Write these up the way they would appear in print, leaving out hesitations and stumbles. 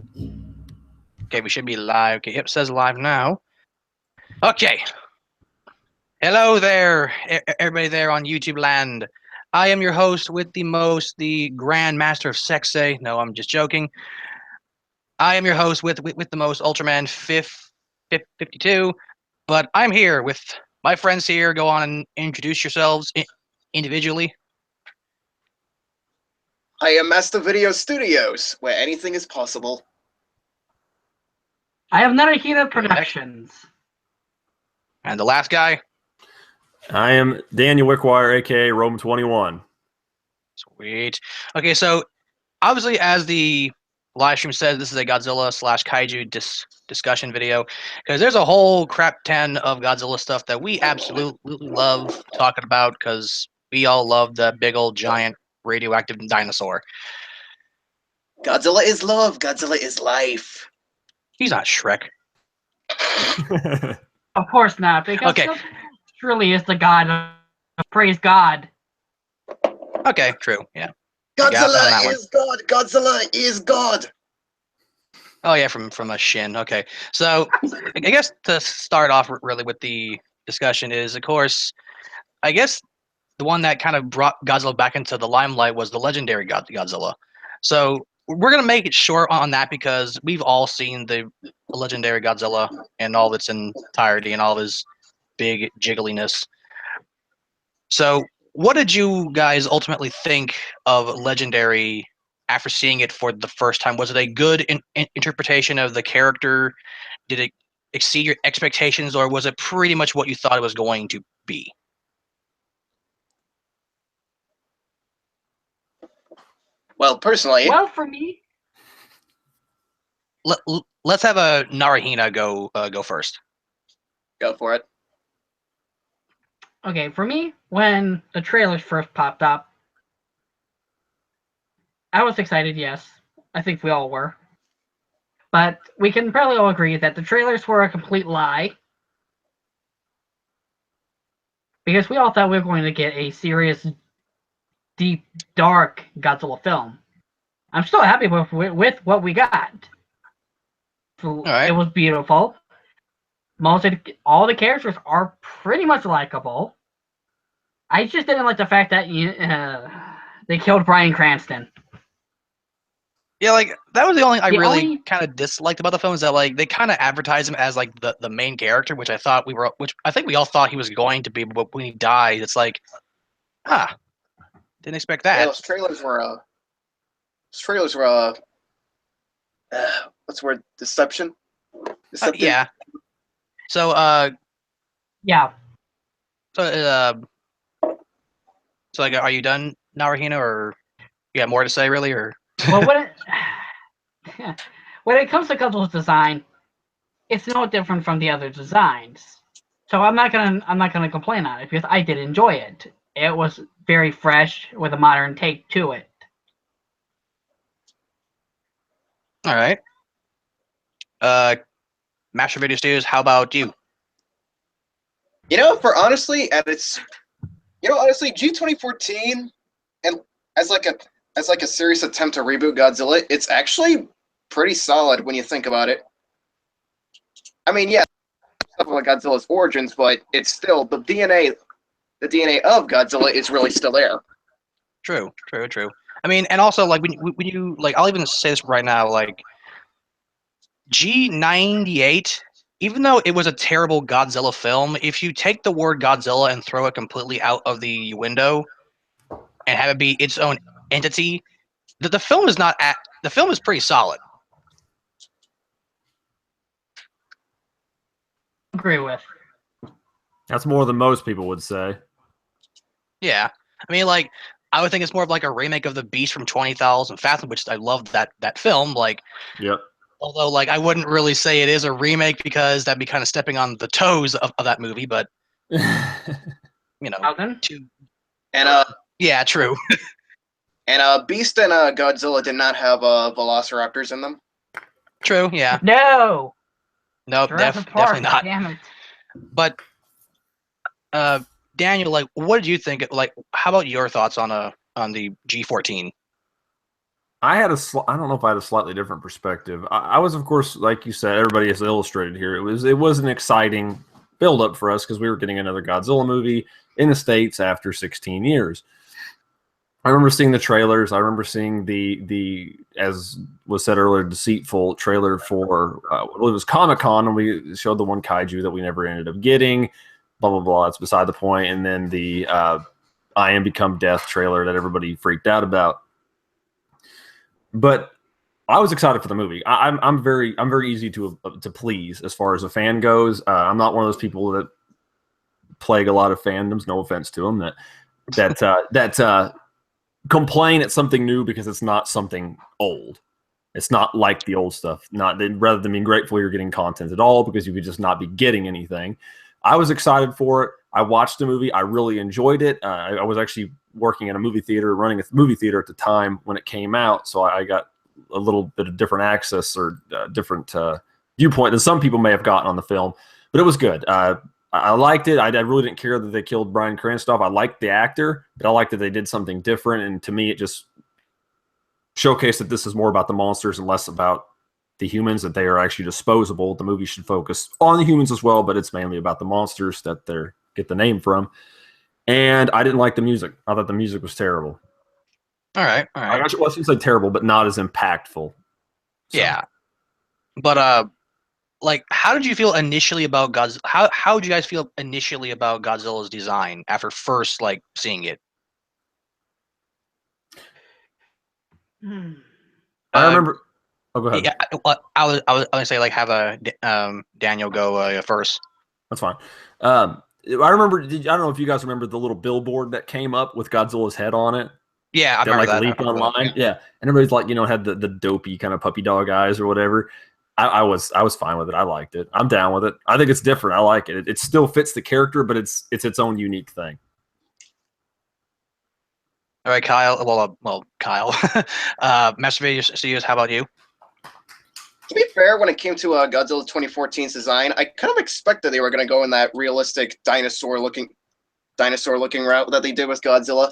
Okay, we should be live. Okay, yep, says live now. Okay. Hello there, everybody there on YouTube land. I am your host with the Grand Master of Sexay. No, I'm just joking. I am your host with the most, Ultraman 52. But I'm here with my friends here. Go on and introduce yourselves individually. I am Master Video Studios, where anything is possible. I have Narahina Okay, Productions. And the last guy. I am Daniel Wickwire, aka Rome21. Sweet. Okay, so obviously, as the live stream says, this is a Godzilla slash Kaiju discussion video because there's a whole crap ton of Godzilla stuff that we absolutely love talking about because we all love the big old giant radioactive dinosaur. Godzilla is love. Godzilla is life. He's not Shrek. Of course not, because Okay. Godzilla truly is the god of praise God. Okay, true. Yeah. got me on that Godzilla one. is God. Godzilla is God. Oh yeah, from a Shin. Okay, so I guess to start off really with the discussion is, of course, I guess the one that kind of brought Godzilla back into the limelight was the legendary Godzilla. So we're gonna make it short on that because we've all seen the legendary Godzilla in all of its entirety and all of his big jiggliness. So what did you guys ultimately think of legendary after seeing it for the first time? Was it a good interpretation of the character? Did it exceed your expectations, or was it pretty much what you thought it was going to be? Well, personally, Well, for me, Let's have a Narahina go first. go for it. okay, for me, when the trailers first popped up, I was excited, yes. I think we all were. But we can probably all agree that the trailers were a complete lie. Because we all thought we were going to get a serious, deep, dark Godzilla film. I'm still happy with what we got. right. It was beautiful. All the characters are pretty much likable. I just didn't like the fact that they killed Bryan Cranston. Yeah, like that was the only I The really only- kind of disliked about the film is that like they kind of advertised him as like the main character, which I think we all thought he was going to be, but when he died, it's like, didn't expect Yeah, that. those trailers were. What's the word? Deception. Deceptive? Yeah. So Yeah. so like, are you done, Narahina, or you got more to say, really, or? Well, when it comes to Godzilla's design, it's no different from the other designs. So I'm not gonna complain on it because I did enjoy it. It was very fresh with a modern take to it. All right. Master Video Studios, how about you? Honestly, G2014, and as like a serious attempt to reboot Godzilla, it's actually pretty solid when you think about it. I mean, yeah, stuff about Godzilla's origins, but it's still the DNA of Godzilla is really still there. True. I mean, and also like when you like, I'll even say this right now, like G98, even though it was a terrible Godzilla film, if you take the word Godzilla and throw it completely out of the window and have it be its own entity, the film is not at the film is pretty solid. Agree with. That's more than most people would say. Yeah, I mean, like I would think it's more of like a remake of the Beast from 20,000 Fathoms, which I loved that film. Like, Yep. although like I wouldn't really say it is a remake because that'd be kind of stepping on the toes of that movie, but you know, Alden? And yeah, true. Beast and Godzilla did not have velociraptors in them. True, yeah. No. Nope, Jurassic definitely Park, not. Damn it. But Daniel, like, what did you think? Like, how about your thoughts on the G14? I had I don't know if I had a slightly different perspective. I was, of course, like you said, everybody has illustrated here. It was an exciting build up for us because we were getting another Godzilla movie in the States after 16 years. I remember seeing the trailers. I remember seeing the as was said earlier, deceitful trailer for it was Comic-Con, and we showed the one kaiju that we never ended up getting. Blah blah blah. That's beside the point. And then the I Am Become Death trailer that everybody freaked out about. But I was excited for the movie. I'm very easy to please as far as a fan goes. I'm not one of those people that plague a lot of fandoms. No offense to them that complain at something new because it's not something old. It's not like the old stuff. Rather than being grateful you're getting content at all because you could just not be getting anything. I was excited for it. I watched the movie. I really enjoyed it. I was actually working at a movie theater, running a movie theater at the time when it came out, so I got a little bit of different access or different viewpoint than some people may have gotten on the film. But it was good. I liked it. I really didn't care that they killed Bryan Cranston. I liked the actor, but I liked that they did something different. And to me, it just showcased that this is more about the monsters and less about the humans, that they are actually disposable. The movie should focus on the humans as well, but it's mainly about the monsters that they get the name from. And I didn't like the music. I thought the music was terrible. All right. I shouldn't say terrible, but not as impactful. So. Yeah. But like, how did you feel initially about Godzilla? How did you guys feel initially about Godzilla's design after first like seeing it? I remember. Oh, go ahead. Yeah, I was gonna say like have a Daniel go first. That's fine. I remember. I don't know if you guys remember the little billboard that came up with Godzilla's head on it. Yeah, I remember that. Leaked online. Yeah, and everybody's like, had the dopey kind of puppy dog eyes or whatever. I was fine with it. I liked it. I'm down with it. I think it's different. I like it. It still fits the character, but it's its own unique thing. All right, Kyle. Well, Kyle. Master Studios. How about you? To be fair, when it came to Godzilla 2014's design, I kind of expected they were going to go in that realistic dinosaur-looking route that they did with Godzilla.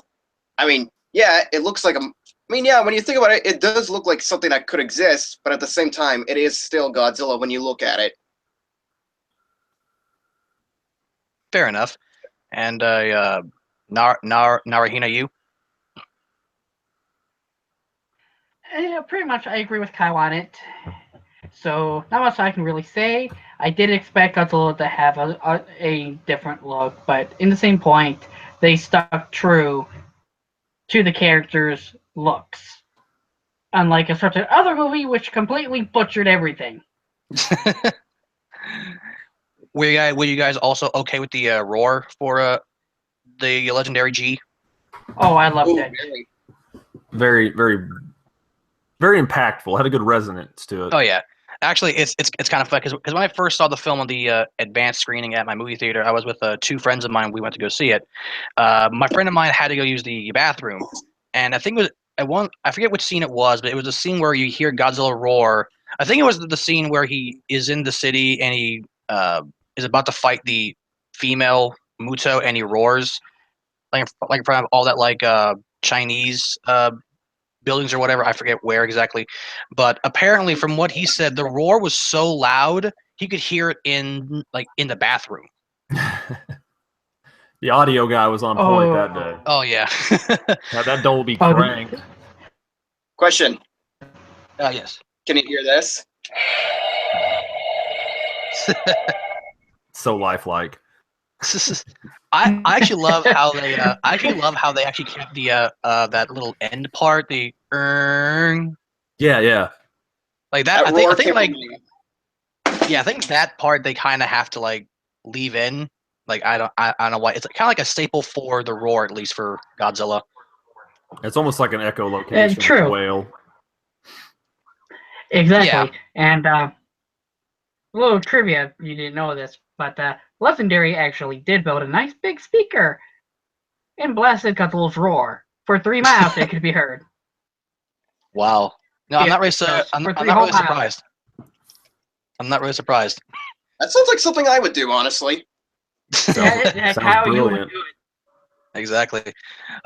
I mean, yeah, it looks like when you think about it, it does look like something that could exist, but at the same time, it is still Godzilla when you look at it. Fair enough. And Narahina, you? Yeah, pretty much I agree with Kyle on it. So, not much I can really say. I did expect Godzilla to have a different look, but in the same point, they stuck true to the character's looks. Unlike a certain other movie which completely butchered everything. Were you guys also okay with the roar for the legendary G? Oh, I loved it. Very, very, very impactful. Had a good resonance to it. Oh yeah. Actually, it's kind of fun because when I first saw the film on the advanced screening at my movie theater, I was with two friends of mine. We went to go see it. My friend of mine had to go use the bathroom, and I think it was I forget which scene it was, but it was a scene where you hear Godzilla roar. I think it was the scene where he is in the city and he is about to fight the female Muto, and he roars like in front of all that like Chinese buildings or whatever. I forget where exactly, but apparently from what he said, the roar was so loud he could hear it in the bathroom. The audio guy was on point that day. Oh yeah. That Dolby cranked. Question. Yes. Can you hear this? So lifelike. I actually love how they actually kept the that little end part, the Yeah. Like that. I think that part they kind of have to like leave in. Like I don't know why. It's kind of like a staple for the roar, at least for Godzilla. It's almost like an echolocation. True. Whale. Exactly. Yeah. And a little trivia, you didn't know this, but Legendary actually did build a nice big speaker and blasted Godzilla's roar. For 3 miles it could be heard. Wow. No, I'm not really surprised. I'm not really surprised. That sounds like something I would do, honestly. That's how brilliant. You would do it. Exactly.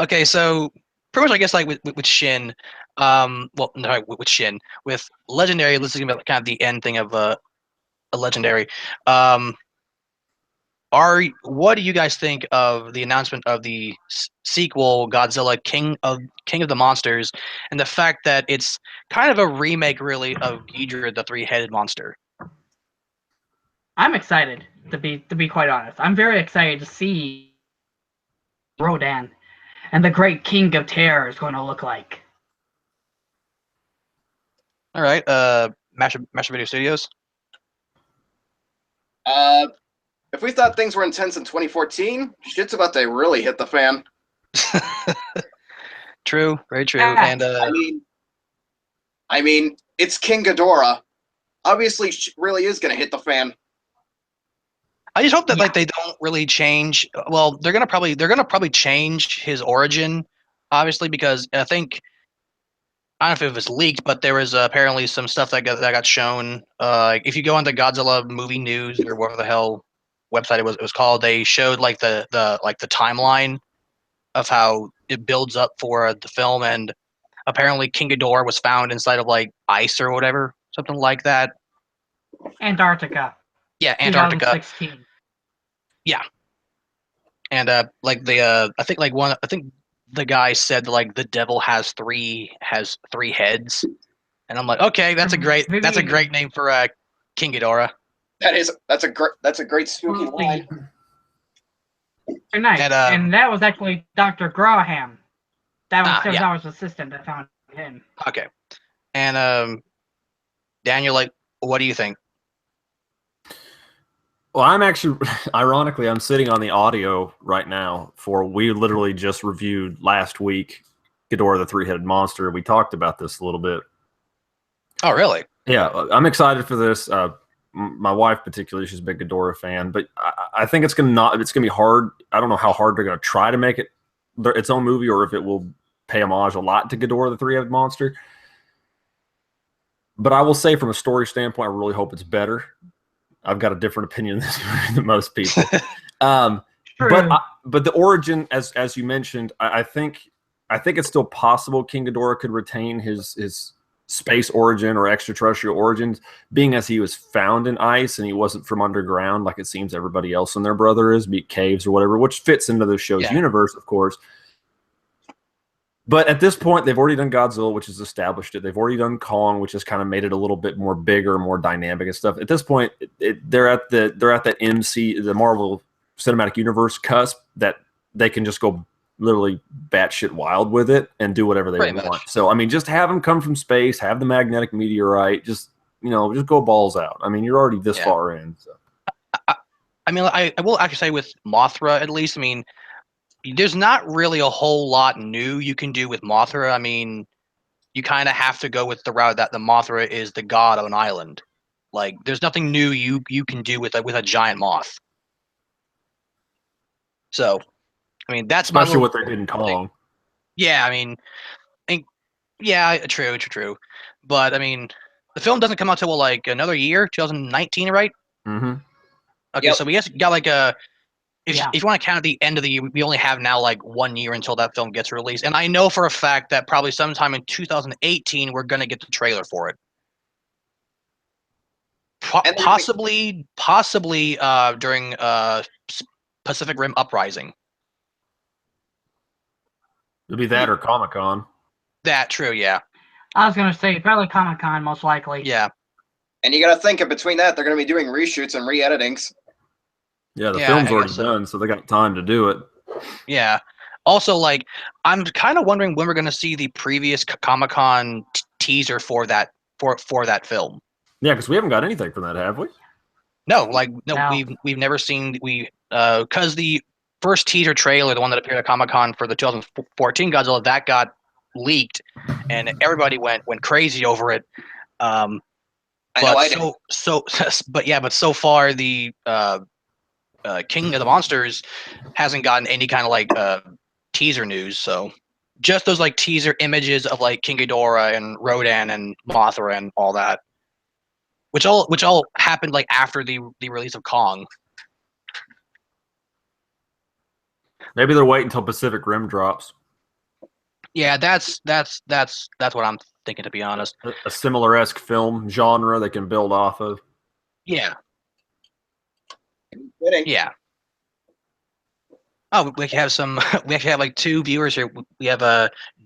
Okay, so pretty much I guess like with Shin, Well, no, with Shin. With Legendary, this is gonna be kind of the end thing of a Legendary. What do you guys think of the announcement of the sequel, Godzilla King of the Monsters, and the fact that it's kind of a remake, really, of Ghidorah, the three-headed monster? I'm excited to be quite honest. I'm very excited to see Rodan and the Great King of Terror is going to look like. All right, Master Video Studios. If we thought things were intense in 2014, shit's about to really hit the fan. True, very true. Ah. And I mean, it's King Ghidorah. Obviously, really is going to hit the fan. I just hope that Yeah. like they don't really change. Well, they're gonna probably change his origin, obviously, because I think I don't know if it was leaked, but there was apparently some stuff that got shown. If you go on the Godzilla movie news or whatever the hell website it was called, they showed like the timeline of how it builds up for the film, and apparently King Ghidorah was found inside of like ice or whatever, something like that. Antarctica. Yeah, Antarctica. 2016. Yeah, and like the I think the guy said like the devil has three heads, and I'm like, okay, that's a great name for King Ghidorah. That's a great spooky line. Very nice. And that was actually Dr. Graham. That was yeah. our assistant that found him. Okay, and Daniel, like, what do you think? Well, I'm actually, ironically, I'm sitting on the audio right now we literally just reviewed last week Ghidorah the Three-Headed Monster. We talked about this a little bit. Oh, really? Yeah, I'm excited for this. My wife, particularly, she's a big Ghidorah fan, but I think it's gonna be hard. I don't know how hard they're gonna try to make it its own movie, or if it will pay homage a lot to Ghidorah the Three-Headed Monster. But I will say, from a story standpoint, I really hope it's better. I've got a different opinion than most people. But the origin, as you mentioned, I think it's still possible King Ghidorah could retain his space origin or extraterrestrial origins, being as he was found in ice and he wasn't from underground like it seems everybody else and their brother is, be it caves or whatever, which fits into the show's universe, of course. But at this point, they've already done Godzilla, which has established it. They've already done Kong, which has kind of made it a little bit more bigger, more dynamic and stuff. At this point, they're at the Marvel Cinematic Universe cusp that they can just go literally batshit wild with it and do whatever they want. So, I mean, just have them come from space, have the magnetic meteorite, just go balls out. I mean, you're already this far in. So. I mean, I will actually say with Mothra, at least, I mean, there's not really a whole lot new you can do with Mothra. I mean, you kind of have to go with the route that the Mothra is the god of an island. Like, there's nothing new you can do with a giant moth. So, I mean, that's especially what they did in Kong. Yeah, I mean, true. But I mean, the film doesn't come out till like another year, 2019, right? Mm-hmm. Okay, so we got like if you want to count at the end of the year, we only have now like 1 year until that film gets released. And I know for a fact that probably sometime in 2018 we're gonna get the trailer for it. Possibly during Pacific Rim Uprising. It'll be that or Comic-Con. That true, yeah. I was gonna say probably Comic-Con, most likely. Yeah. And you got to think in between that, they're going to be doing reshoots and re-editings. Yeah, the film's already done, so they got time to do it. Yeah. Also, like, I'm kind of wondering when we're going to see the previous Comic-Con teaser for that film. Yeah, because we haven't got anything from that, have we? No, we've never seen because the first teaser trailer, the one that appeared at Comic-Con for the 2014 Godzilla, that got leaked, and everybody went crazy over it. But so far the King of the Monsters hasn't gotten any kind of like teaser news. So just those like teaser images of like King Ghidorah and Rodan and Mothra and all that, which all happened like after the release of Kong. Maybe they're waiting until Pacific Rim drops. Yeah, that's what I'm thinking, to be honest. A similar-esque film genre they can build off of. Yeah, Kidding. yeah. Oh, we actually have some. We actually have like two viewers here. We have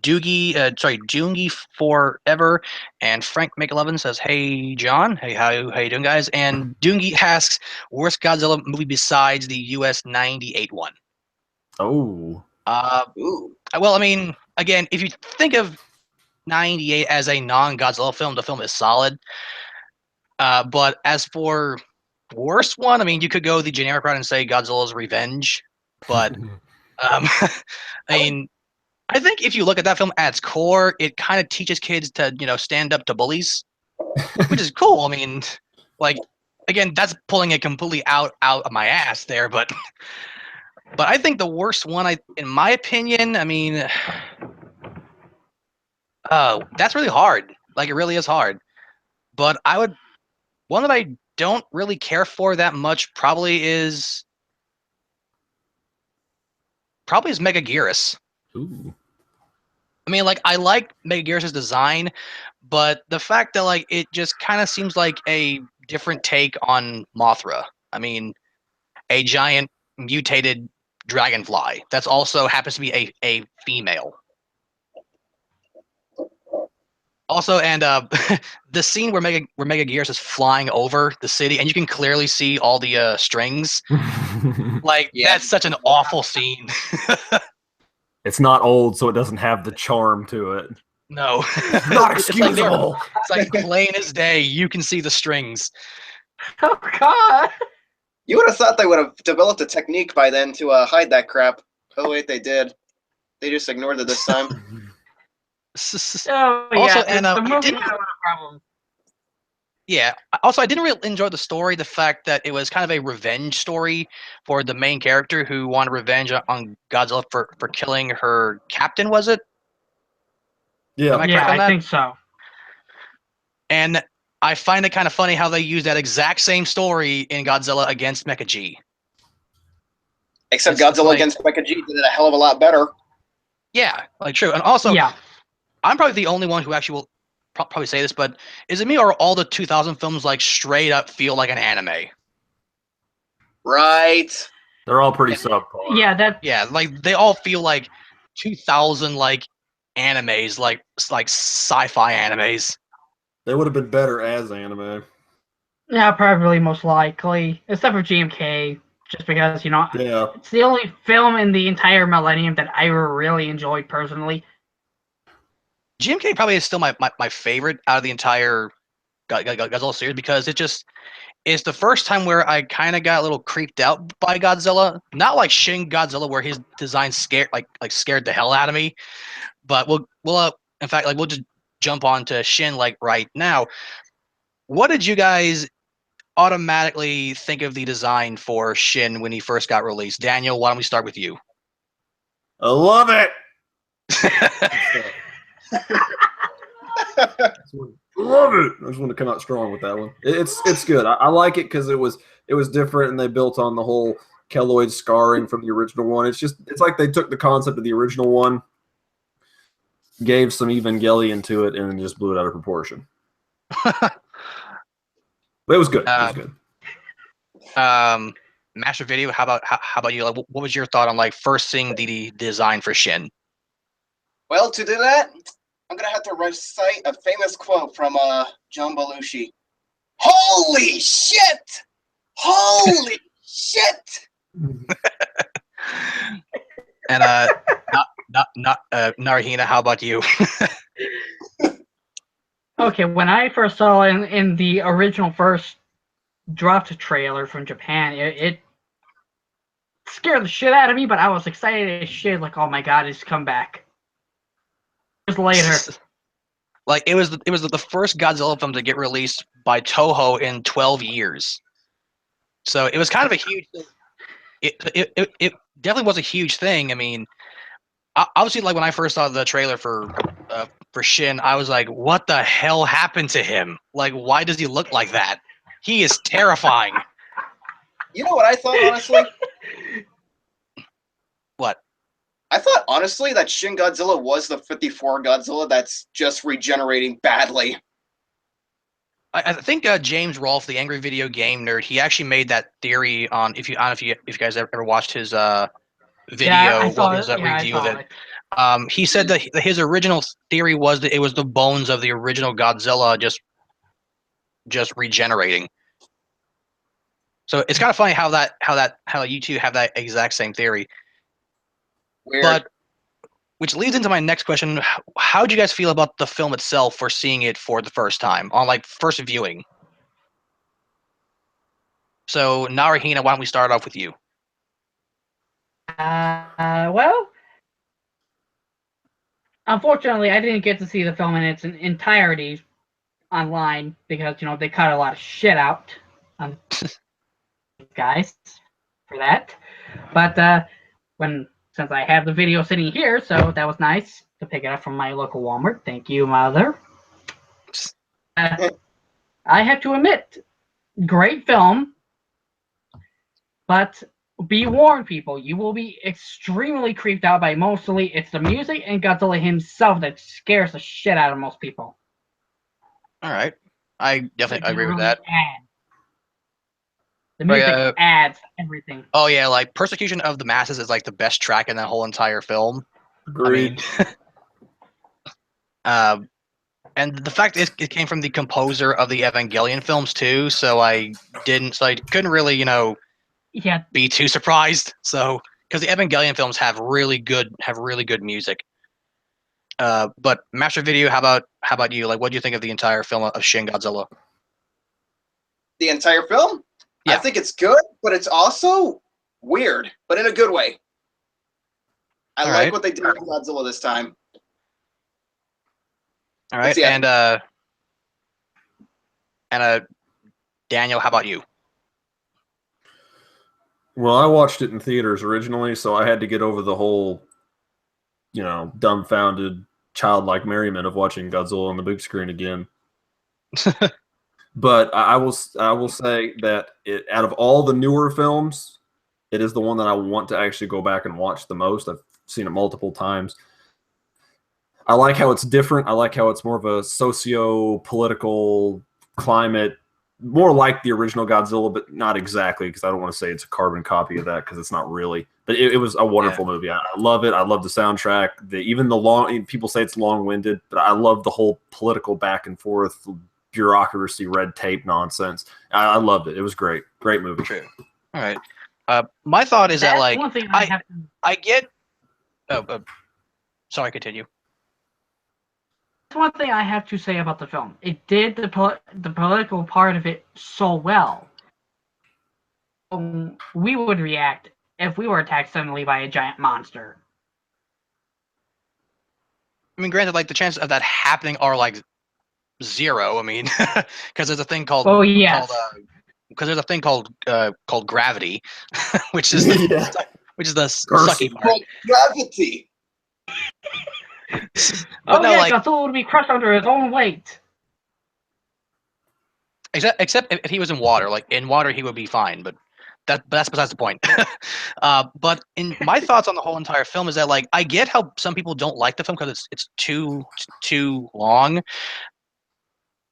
Jungi Forever, and Frank McLovin says, "Hey John, hey how you doing, guys?" And Dungi asks, "Worst Godzilla movie besides the US '98 one?" Oh. Ooh. Well, I mean, again, if you think of '98 as a non-Godzilla film, the film is solid. But as for worst one, I mean, you could go the generic route and say Godzilla's Revenge, but I mean, I think if you look at that film at its core, it kind of teaches kids to, stand up to bullies, which is cool. I mean, like, again, that's pulling it completely out of my ass there, but I think the worst one, in my opinion, I mean, that's really hard. Like, it really is hard. But one that I don't really care for that much probably is Megaguirus. Ooh. I mean, like, I like Megaguirus' design, but the fact that, like, it just kind of seems like a different take on Mothra. I mean, a giant mutated dragonfly that's also happens to be a female. Also, and the scene where Megaguirus is flying over the city, and you can clearly see all the strings. Like, Yeah. that's such an awful scene. It's not old, so it doesn't have the charm to it. No, Not it's like excusable. it's like plain as day. You can see the strings. Oh God! You would have thought they would have developed a technique by then to hide that crap. Oh wait, they did. They just ignored it this time. Oh Also, yeah, and the I movie didn't. had a lot of problems. Yeah. Also, I didn't really enjoy the story. The fact that it was kind of a revenge story for the main character who wanted revenge on Godzilla for killing her captain. Was it? Am I Yeah. correct Yeah, on I that? think so. And I find it kind of funny how they use that exact same story in Godzilla against Mecha G. Except It's Godzilla like, against Mecha G did it a hell of a lot better. yeah, like true. And also, Yeah. I'm probably the only one who actually will probably say this, but is it me or all the 2000 films like straight up feel like an anime? Right. They're all pretty Yeah. subpar. Yeah, that. Yeah, like they all feel like 2000 like animes, like sci-fi animes. They would have been better as anime. Yeah, probably most likely, except for GMK, just because Yeah. it's the only film in the entire millennium that I really enjoyed personally. GMK probably is still my favorite out of the entire Godzilla series because it's the first time where I kind of got a little creeped out by Godzilla. Not like Shin Godzilla, where his design scared the hell out of me. But we'll in fact, like, we'll just jump on to Shin like right now. What did you guys automatically think of the design for Shin when he first got released? Daniel, why don't we start with you? I love it. Love it. I just want to come out strong with that one. It's good. I like it because it was different and they built on the whole keloid scarring from the original one. It's like they took the concept of the original one, gave some Evangelion to it, and then just blew it out of proportion. But it was good. It was good. Master Video, how about you? Like, what was your thought on like first seeing the design for Shin? Well, to do that, I'm gonna have to recite a famous quote from John Belushi. Holy shit! Holy shit! And Narahina, how about you? Okay, when I first saw in the original first dropped trailer from Japan, it scared the shit out of me, but I was excited as shit. Like, oh my god, it's come back. Years later. Like, it was the first Godzilla film to get released by Toho in 12 years. So it was kind of a huge. It definitely was a huge thing. I mean, obviously, like when I first saw the trailer for Shin, I was like, "What the hell happened to him? Like, why does he look like that? He is terrifying." You know what I thought, honestly? What? I thought honestly that Shin Godzilla was the 54 Godzilla that's just regenerating badly. I think James Rolfe, the Angry Video Game Nerd, he actually made that theory on if you I don't know if you guys ever watched his Yeah, I video, saw his it. Yeah, I review of saw it. it. He said that his original theory was that it was the bones of the original Godzilla just regenerating. So it's kind of funny how you two have that exact same theory. Weird. But which leads into my next question: how do you guys feel about the film itself for seeing it for the first time on like first viewing? So Narahina, why don't we start off with you? Well, unfortunately, I didn't get to see the film in its entirety online because they cut a lot of shit out on guys for that. But since I have the video sitting here, so that was nice to pick it up from my local Walmart. Thank you, mother. I have to admit, great film, but be warned, people, you will be extremely creeped out by mostly it's the music and Godzilla himself that scares the shit out of most people. All right, I definitely They agree with really that. add. The But, music adds everything. oh yeah, like "Persecution of the Masses" is like the best track in that whole entire film. Agreed. I mean, and the fact is, it came from the composer of the Evangelion films too, so I couldn't really, Yeah, be too surprised. So, because the Evangelion films have really good music. But Master Video, how about you? Like, what do you think of the entire film of Shin Godzilla? The entire film? Yeah. I think it's good, but it's also weird, but in a good way. I All like right. what they did with Godzilla this time. All right, Yeah. and Daniel, how about you? Well, I watched it in theaters originally, so I had to get over the whole, dumbfounded, childlike merriment of watching Godzilla on the big screen again. But I will say that out of all the newer films, it is the one that I want to actually go back and watch the most. I've seen it multiple times. I like how it's different. I like how it's more of a socio-political climate, more like the original Godzilla, but not exactly, because I don't want to say it's a carbon copy of that, because it's not really. But it was a wonderful movie. I love it. I love the soundtrack. Even the long, people say it's long-winded, but I love the whole political back and forth, bureaucracy, red tape nonsense. I loved it. It was great. Great movie. True. All right. My thought is that that's like one thing I have to. I get. Oh, sorry. Continue. That's one thing I have to say about the film. It did the political part of it so well. We would react if we were attacked suddenly by a giant monster. I mean, granted, like the chances of that happening are like zero. I mean, because there's a thing called Oh yes. because there's a thing called gravity, which is the Yeah. which is the sucky part. Called gravity. But no, like Godzilla would be crushed under his own weight. except if he was in water. Like in water, he would be fine. But that's besides the point. But in my thoughts on the whole entire film is that like I get how some people don't like the film because it's too long.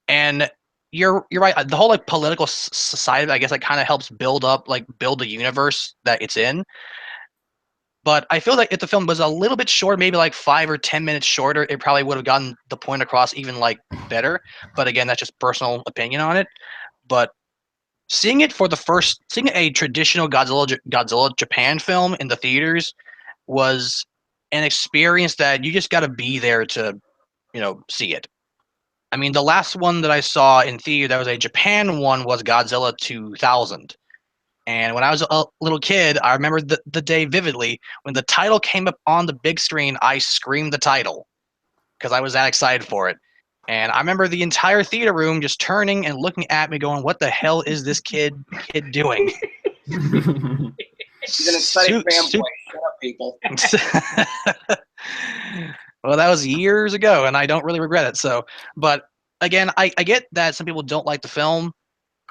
And you're right. The whole like political society, I guess, like kind of helps build the universe that it's in. But I feel like if the film was a little bit short, maybe like 5 or 10 minutes shorter, it probably would have gotten the point across even like better. But again, that's just personal opinion on it. But seeing a traditional Godzilla Japan film in the theaters was an experience that you just got to be there to, see it. I mean, the last one that I saw in theater that was a Japan one was Godzilla 2000. And when I was a little kid, I remember the day vividly. When the title came up on the big screen, I screamed the title because I was that excited for it. And I remember the entire theater room just turning and looking at me going, what the hell is this kid doing? He's an exciting fanboy. Shut up, people. Well, that was years ago, and I don't really regret it. So, but again, I get that some people don't like the film,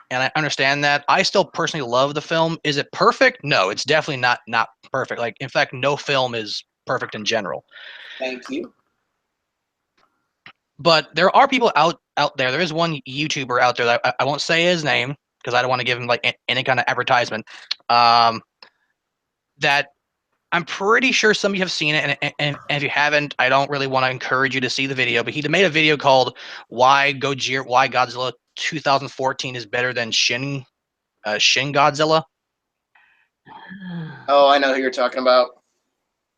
and I understand that. I still personally love the film. Is it perfect? No, it's definitely not perfect. Like, in fact, no film is perfect in general. Thank you. But there are people out there. There is one YouTuber out there that I won't say his name because I don't want to give him like any kind of advertisement. That I'm pretty sure some of you have seen it, and if you haven't, I don't really want to encourage you to see the video. But he made a video called "Why Godzilla 2014 is better than Shin Godzilla." Oh, I know who you're talking about.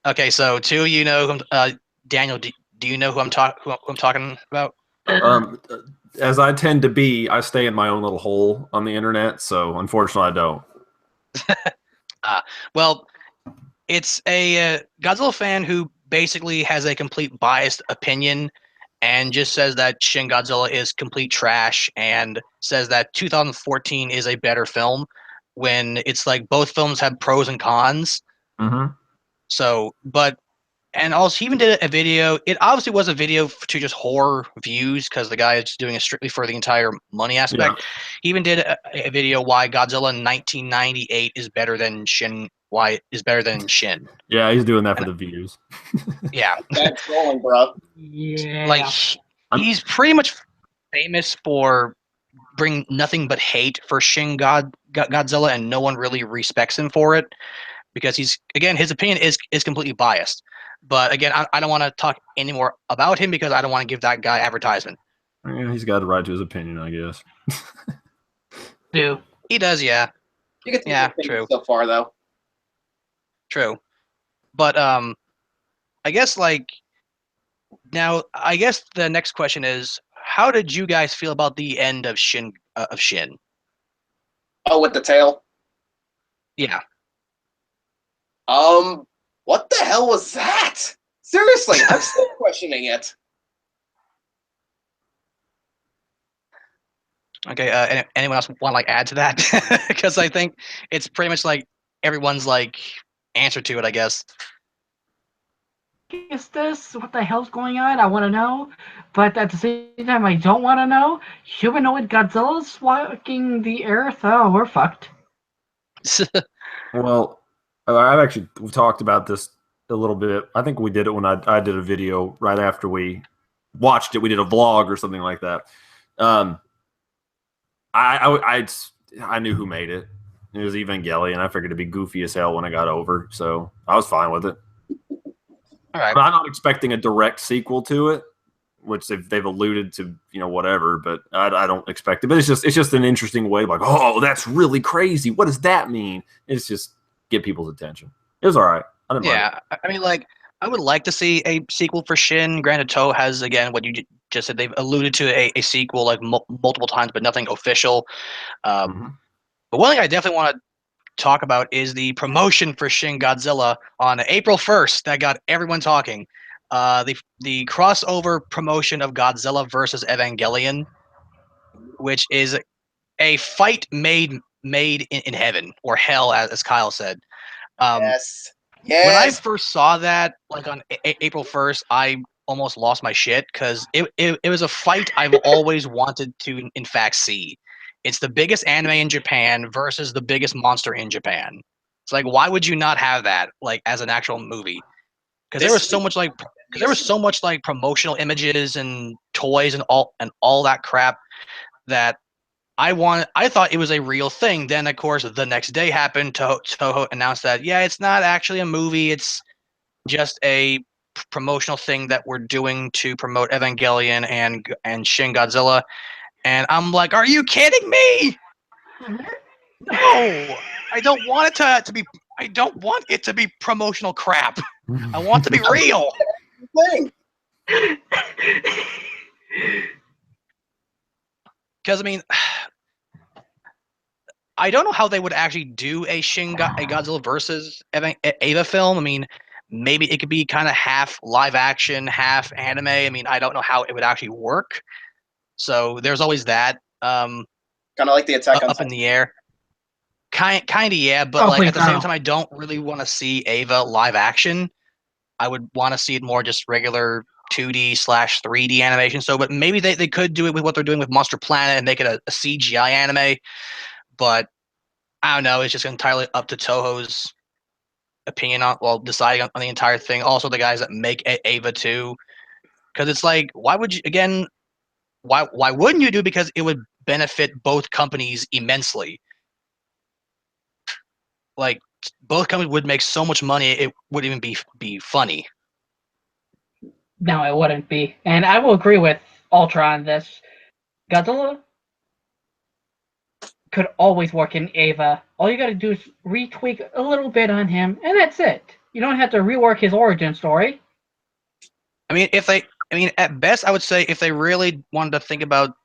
Okay, so two of you know who Daniel. Do you know who I'm talking about? Um, as I tend to be, I stay in my own little hole on the internet, so unfortunately, I don't. Well, it's a Godzilla fan who basically has a complete biased opinion and just says that Shin Godzilla is complete trash and says that 2014 is a better film when it's like both films have pros and cons. Mm-hmm. So, and also he even did a video. It obviously was a video to just horror views because the guy is doing it strictly for the entire money aspect. Yeah. He even did a video why Godzilla 1998 is better than Shin. Why is better than Shin? Yeah, he's doing that for And the views. yeah, That's trolling, bro. Yeah. like he's pretty much famous for bring nothing but hate for Godzilla, and no one really respects him for it because his opinion is completely biased. But again, I don't want to talk anymore about him because I don't want to give that guy advertisement. Yeah, he's got the right to his opinion, I guess. Do. He does, yeah, You get Yeah, the true. so far though. true. But I guess like now, I guess the next question is, how did you guys feel about the end of Shin? Oh, with the tail. Yeah. What the hell was that? Seriously, I'm still questioning it. Okay. Anyone else want to like add to that? Because I think it's pretty much like everyone's like answer to it, I guess. Is this? What the hell's going on? I want to know, but at the same time, I don't want to know. Humanoid Godzilla's walking the earth. Oh, we're fucked. Well, I've actually talked about this a little bit. I think we did it when I did a video right after we watched it. We did a vlog or something like that. I knew who made it. It was Evangelion. I figured it'd be goofy as hell when I got over, so I was fine with it. All right. But I'm not expecting a direct sequel to it, which they've alluded to, whatever. But I don't expect it. But it's just an interesting way, like, oh, that's really crazy. What does that mean? It's just get people's attention. It was all right. I didn't mind it. Yeah, I mean, like, I would like to see a sequel for Shin. Granted, Toho has again what you just said. They've alluded to a sequel like multiple times, but nothing official. Mhm. But one thing I definitely want to talk about is the promotion for Shin Godzilla on April 1st that got everyone talking. The crossover promotion of Godzilla versus Evangelion, which is a fight made in heaven or hell, as Kyle said. Yes. When I Yes. first saw that, like on April 1st, I almost lost my shit because it was a fight I've always wanted to, in fact, see. It's the biggest anime in Japan versus the biggest monster in Japan. It's like, why would you not have that, like, as an actual movie? Because there was so much like, because there was so much like promotional images and toys and all that crap that I thought it was a real thing. Then, of course, the next day happened. Toho announced that, yeah, it's not actually a movie. It's just a promotional thing that we're doing to promote Evangelion and Shin Godzilla. And I'm like, are you kidding me? No, I don't want it to be. I don't want it to be promotional crap. I want it to be real. Thing. Because I mean, I don't know how they would actually do a Godzilla versus Eva film. I mean, maybe it could be kind of half live action, half anime. I mean, I don't know how it would actually work. So there's always that Kind of like the Attack on up in Titan. the air. Kind of, yeah, but Oh, like please at the same no. time, I don't really want to see Ava live action. I would want to see it more just regular 2D/3D animation. So, but maybe they could do it with what they're doing with Monster Planet and make it a CGI anime. But I don't know. It's just entirely up to Toho's opinion on while deciding on the entire thing. Also, the guys that make Ava too, because it's like, why would you again? Why wouldn't you do? Because it would benefit both companies immensely. Like both companies would make so much money, it wouldn't even be funny. No, it wouldn't be. And I will agree with Ultra on this. Godzilla could always work in Ava. All you gotta do is retweak a little bit on him, and that's it. You don't have to rework his origin story. I mean, at best, I would say if they really wanted to think about,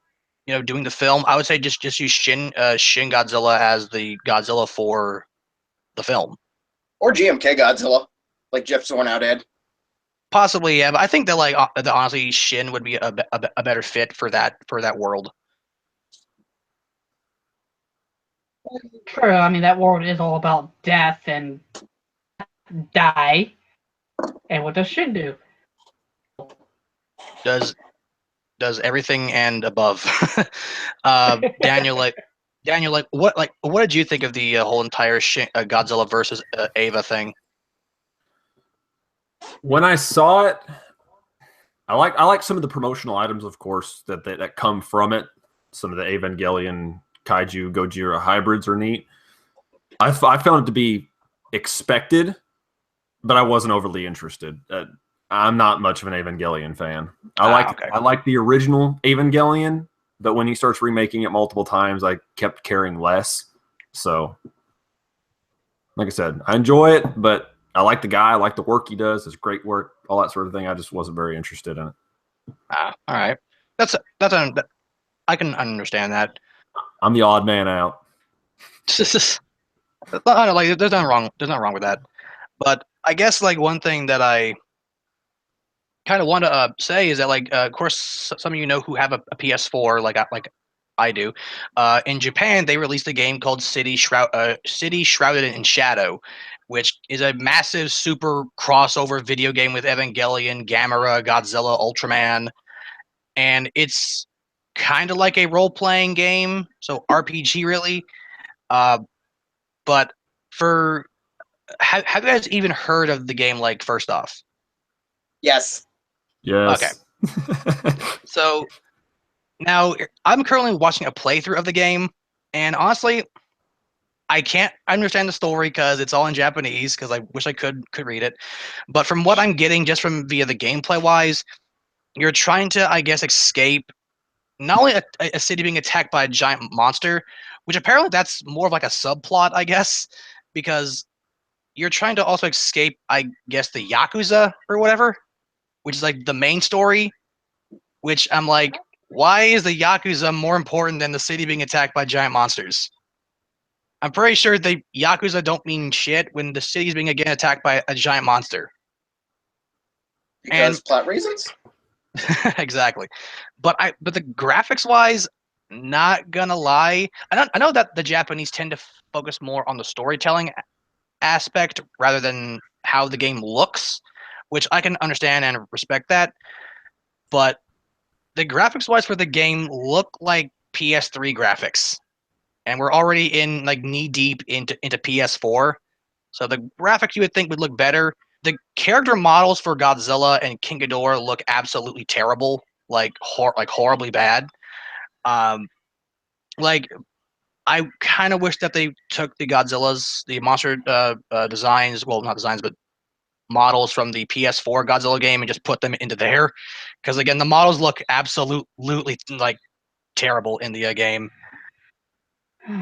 doing the film, I would say just use Shin Godzilla as the Godzilla for the film. Or GMK Godzilla, like Jeff Zornow did. Possibly, yeah, but I think that that honestly Shin would be a better fit for that world. Sure, I mean that world is all about death and die. And what does Shin do? Does everything and above. Daniel, what did you think of the whole entire Godzilla versus Ava thing? When I saw it, I like some of the promotional items, of course, that come from it. Some of the Evangelion Kaiju Gojira hybrids are neat. I found it to be expected, but I wasn't overly interested. I'm not much of an Evangelion fan. I like the original Evangelion, but when he starts remaking it multiple times, I kept caring less. So, like I said, I enjoy it, but I like the guy. I like the work he does. It's great work, all that sort of thing. I just wasn't very interested in it. All right. I can understand that. I'm the odd man out. I don't like. There's nothing wrong. There's nothing wrong with that. But I guess like one thing that I kind of want to say is that of course some of you know who have a PS4 like I do. In Japan, they released a game called City Shrouded in Shadow, which is a massive super crossover video game with Evangelion, Gamera, Godzilla, Ultraman, and it's kind of like a role-playing game, so RPG really. But for have you guys even heard of the game? Like first off, Yes. Yes. Okay. So now I'm currently watching a playthrough of the game, and honestly, I can't understand the story because it's all in Japanese. Because I wish I could read it, but from what I'm getting just from via the gameplay wise, you're trying to, I guess, escape not only a city being attacked by a giant monster, which apparently that's more of like a subplot, I guess, because you're trying to also escape, I guess, the Yakuza or whatever, which is like the main story, which I'm like, why is the Yakuza more important than the city being attacked by giant monsters? I'm pretty sure the Yakuza don't mean shit when the city's being again attacked by a giant monster. Because plot reasons? Exactly. But the graphics wise, not gonna lie, I know that the Japanese tend to focus more on the storytelling aspect rather than how the game looks, which I can understand and respect that. But the graphics wise for the game look like PS3 graphics, and we're already in like knee deep into PS4, so the graphics you would think would look better. The character models for Godzilla and King Ghidorah look absolutely terrible, like horribly bad. Like I kind of wish that they took the monster designs, well, not designs, but models from the PS4 Godzilla game and just put them into there, because again, the models look absolutely like terrible in the game.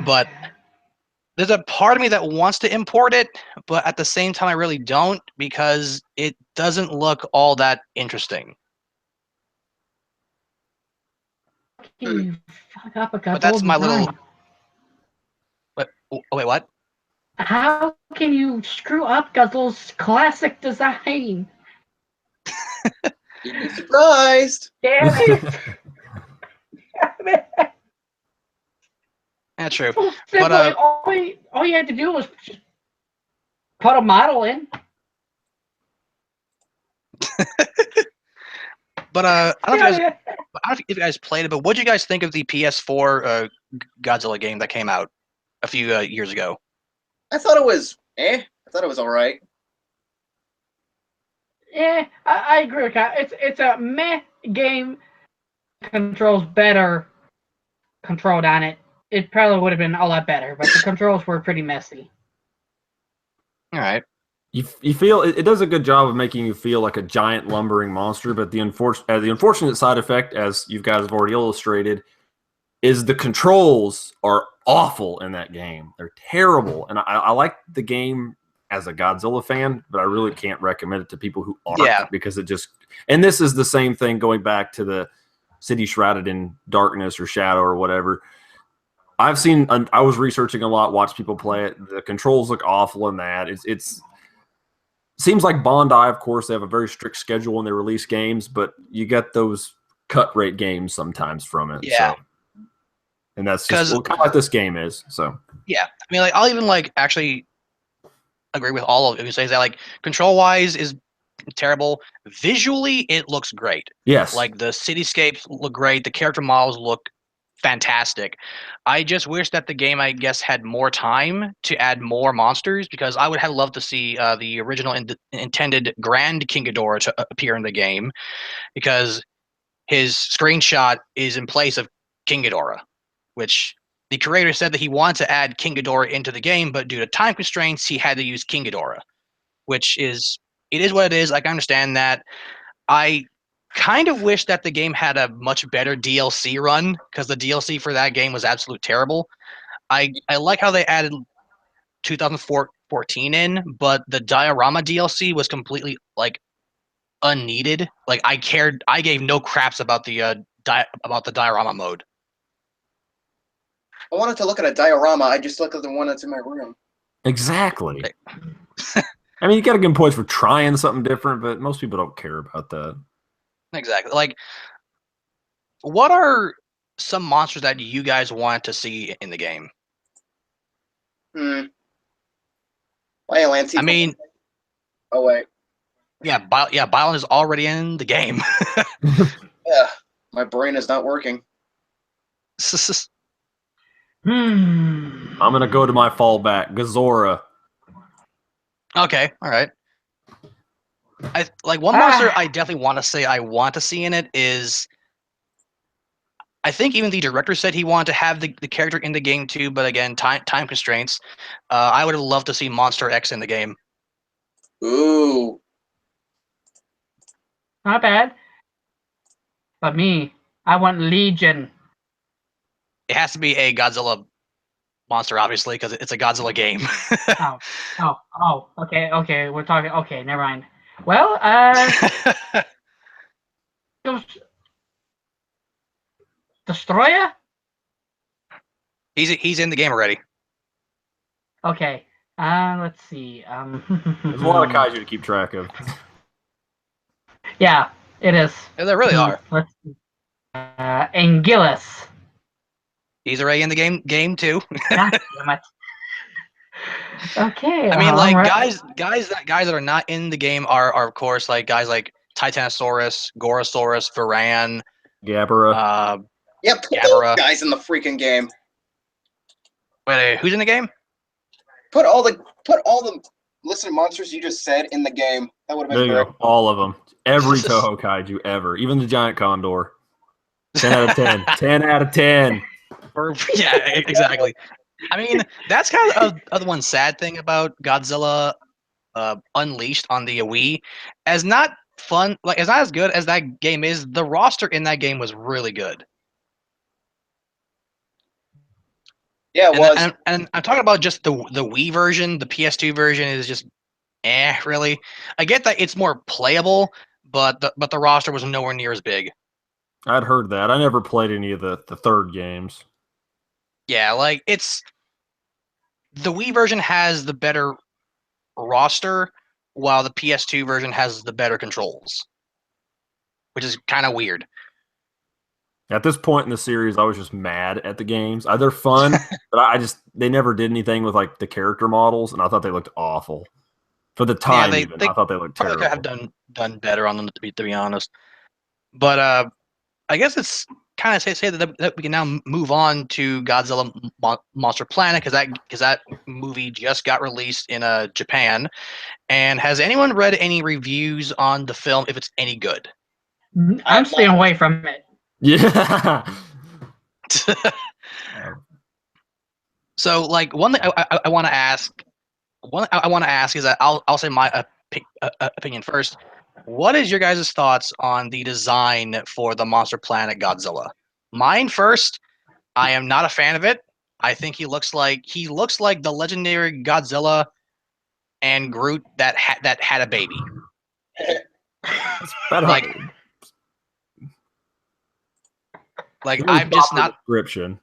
But there's a part of me that wants to import it, but at the same time, I really don't because it doesn't look all that interesting. Can you fuck up a But that's Godzilla my design? little. But oh, wait, what? How can you screw up Godzilla's classic design? You'd be surprised. Damn it! Damn it! That's true. So simply, But all you had to do was just put a model in. I don't know if you guys, Yeah, I don't know if you guys played it, but what did you guys think of the PS4 Godzilla game that came out a few years ago? I thought it was I thought it was all right. Yeah, I agree with that. It's a meh game. Controls better controlled on it. It probably would have been a lot better, but the controls were pretty messy. All right. You feel it does a good job of making you feel like a giant lumbering monster, but the unfortunate side effect, as you guys have already illustrated, is the controls are awful in that game. They're terrible, and I like the game as a Godzilla fan, but I really can't recommend it to people who aren't Yeah. because it just. And this is the same thing going back to the City Shrouded in Darkness or Shadow or whatever. I've seen. I was researching a lot, watched people play it. The controls look awful in that. It's seems like Bondi, of course, they have a very strict schedule when they release games, but you get those cut rate games sometimes from it. Yeah. So, and that's just 'Cause- kind of like this game is. So, Yeah. I mean, like, I'll even like actually agree with all of it. Who says that like control wise is terrible. Visually, it looks great. yes. Like the cityscapes look great. The character models look fantastic. I just wish that the game, I guess, had more time to add more monsters because I would have loved to see the original intended Grand King Ghidorah to appear in the game because his screenshot is in place of King Ghidorah, which the creator said that he wanted to add King Ghidorah into the game, but due to time constraints, he had to use King Ghidorah, which is it is what it is. I can understand that. I kind of wish that the game had a much better DLC run because the DLC for that game was absolute terrible. I like how they added 2014 in, but the diorama DLC was completely like unneeded. Like I gave no craps about the about the diorama mode. I wanted to look at a diorama. I just look at the one that's in my room. Exactly. I mean, you got to give them points for trying something different, but most people don't care about that. Exactly. Like, what are some monsters that you guys want to see in the game? Biollante. I mean, Oh wait. yeah, Biolin is already in the game. Yeah. My brain is not working. Hmm. I'm gonna go to my fallback, Gazora. Okay, all right. I like one monster I definitely want to say I want to see in it is I think even the director said he wanted to have the character in the game too, but again, time constraints. I would have loved to see Monster X in the game. Ooh. Not bad. But me, I want Legion. It has to be a Godzilla monster, obviously, because it's a Godzilla game. Okay. We're talking. Okay, never mind. Well, Destroyer. he's in the game already. Okay. Let's see. There's a lot of kaiju to keep track of. Yeah, it is. Yeah, they really are. Let's see. Anguillus. He's already in the game too. God damn it. Okay. I mean, like right. guys that are not in the game are of course like guys like Titanosaurus, Gorosaurus, Varan, Gabara. Yeah, put Gabara. those guys in the freaking game. Wait, who's in the game? Put all the listed monsters you just said in the game. That would have There been you great. go. All of them. Every Toho kaiju ever. Even the giant condor. 10 out of 10. 10 out of 10. Yeah, exactly. I mean, that's kind of the one sad thing about Godzilla Unleashed on the Wii. As not fun, like as not as good as that game is, the roster in that game was really good. Yeah, it was. And I'm talking about just the Wii version. The PS2 version is just really. I get that it's more playable, but the roster was nowhere near as big. I'd heard that. I never played any of the third games. Yeah, like it's the Wii version has the better roster, while the PS2 version has the better controls, which is kind of weird. At this point in the series, I was just mad at the games. They're fun, but they never did anything with like the character models, and I thought they looked awful. For the time, They I thought they looked probably terrible. could have done better on them to be honest. But I guess it's kind of say that we can now move on to Godzilla Monster Planet because that movie just got released in Japan. And has anyone read any reviews on the film if it's any good? I'm staying away from it. Yeah. So, like, one thing I want to ask, is that I'll say my opinion first. What is your guys' thoughts on the design for the Monster Planet Godzilla? Mine first. I am not a fan of it. I think he looks like the legendary Godzilla and Groot that had a baby. Like, I'm just not. Description.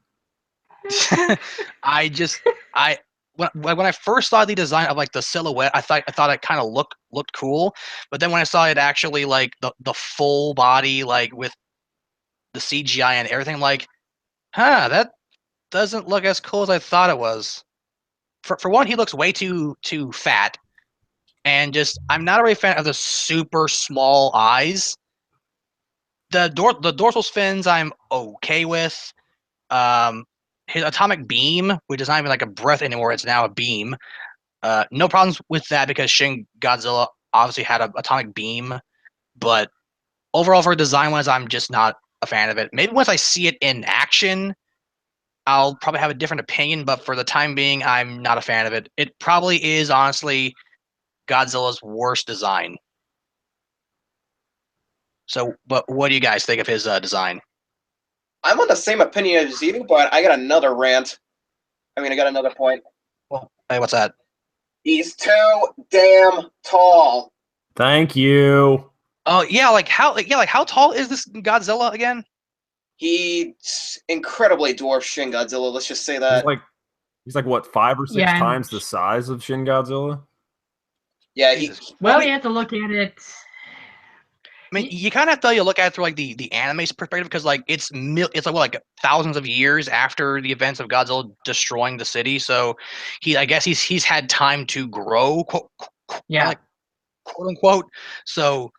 When I first saw the design of like the silhouette, I thought it kind of looked cool, but then when I saw it actually like the full body like with the CGI and everything, I'm like, that doesn't look as cool as I thought it was. For one, he looks way too fat, and just I'm not a really fan of the super small eyes. The dorsal fins I'm okay with. His atomic beam, which is not even like a breath anymore, it's now a beam. No problems with that because Shin Godzilla obviously had an atomic beam, but overall for design wise, I'm just not a fan of it. Maybe once I see it in action, I'll probably have a different opinion, but for the time being, I'm not a fan of it. It probably is honestly Godzilla's worst design. So, but what do you guys think of his design? I'm on the same opinion as you, but I got another rant. I got another point. Well, hey, what's that? He's too damn tall. Thank you. Oh yeah, like how tall is this Godzilla again? He's incredibly dwarfs Shin Godzilla. Let's just say that. He's like what, 5 or 6 times the size of Shin Godzilla? Yeah, you have to look at it. I mean, you kind of have to look at it through like the anime's perspective because like it's like thousands of years after the events of Godzilla destroying the city. So I guess he's had time to grow, quote unquote. So,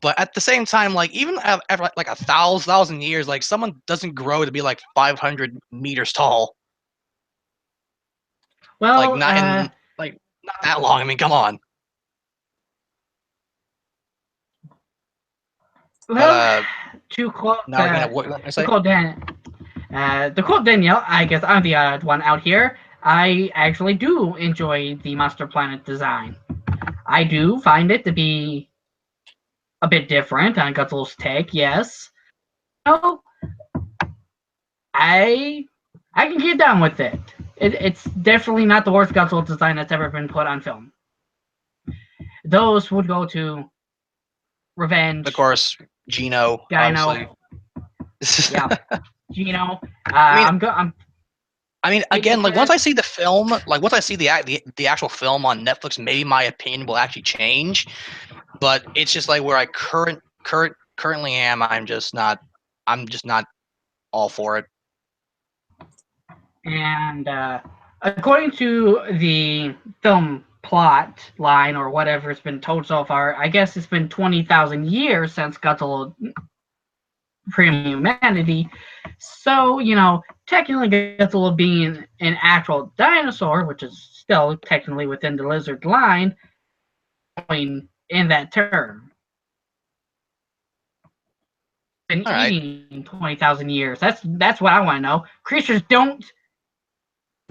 but at the same time, like even after like 1,000 years, like someone doesn't grow to be like 500 meters tall. Well, like not that long. I mean, come on. Well, to quote Danielle, I guess I'm the odd one out here. I actually do enjoy the Monster Planet design. I do find it to be a bit different on Godzilla's take, yes. So, I can get down with it. It's definitely not the worst Godzilla design that's ever been put on film. Those would go to Revenge. Of course, Gino. Dino. Yeah, Gino. I mean, again, like once I see the film, like once I see the actual film on Netflix, maybe my opinion will actually change. But it's just like where I currently am. I'm just not all for it. And according to the film plot line or whatever has been told so far, I guess it's been 20,000 years since Godzilla premium humanity. So, technically Godzilla being an actual dinosaur, which is still technically within the lizard line, in that term. Been eating 20,000 years. That's what I want to know. Creatures don't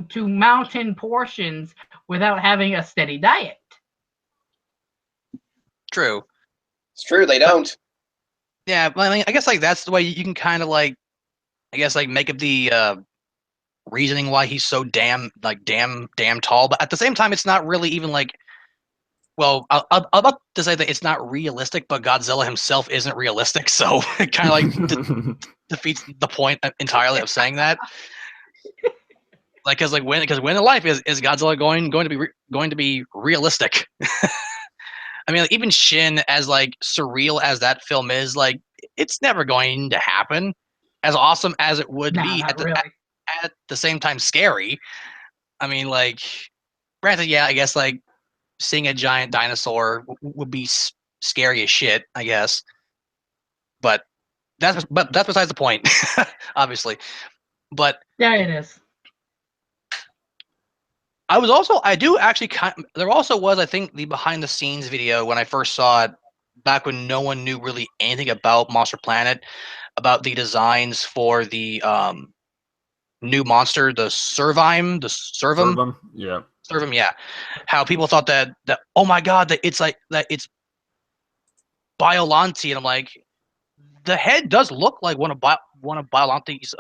to mountain portions without having a steady diet. True. It's true, they don't. Yeah, but I mean, I guess like that's the way you can kind of like, I guess like make up the reasoning why he's so damn tall. But at the same time, it's not really even like. Well, I'm about to say that it's not realistic, but Godzilla himself isn't realistic, so it kind of like defeats the point entirely of saying that. Like, because when in life is Godzilla going to be realistic? I mean, like, even Shin, as like surreal as that film is, like it's never going to happen. As awesome as it would be, at the same time scary. I mean, like, granted, yeah, I guess like seeing a giant dinosaur would be scary as shit, I guess. But that's besides the point, obviously. But Yeah, it is. I do actually there also was, I think, the behind the scenes video when I first saw it back when no one knew really anything about Monster Planet, about the designs for the new monster, the Servime, Serve them. Yeah. Servum, yeah. How people thought that oh my god, that it's like that it's Biollante, and I'm like, the head does look like one of Biollante's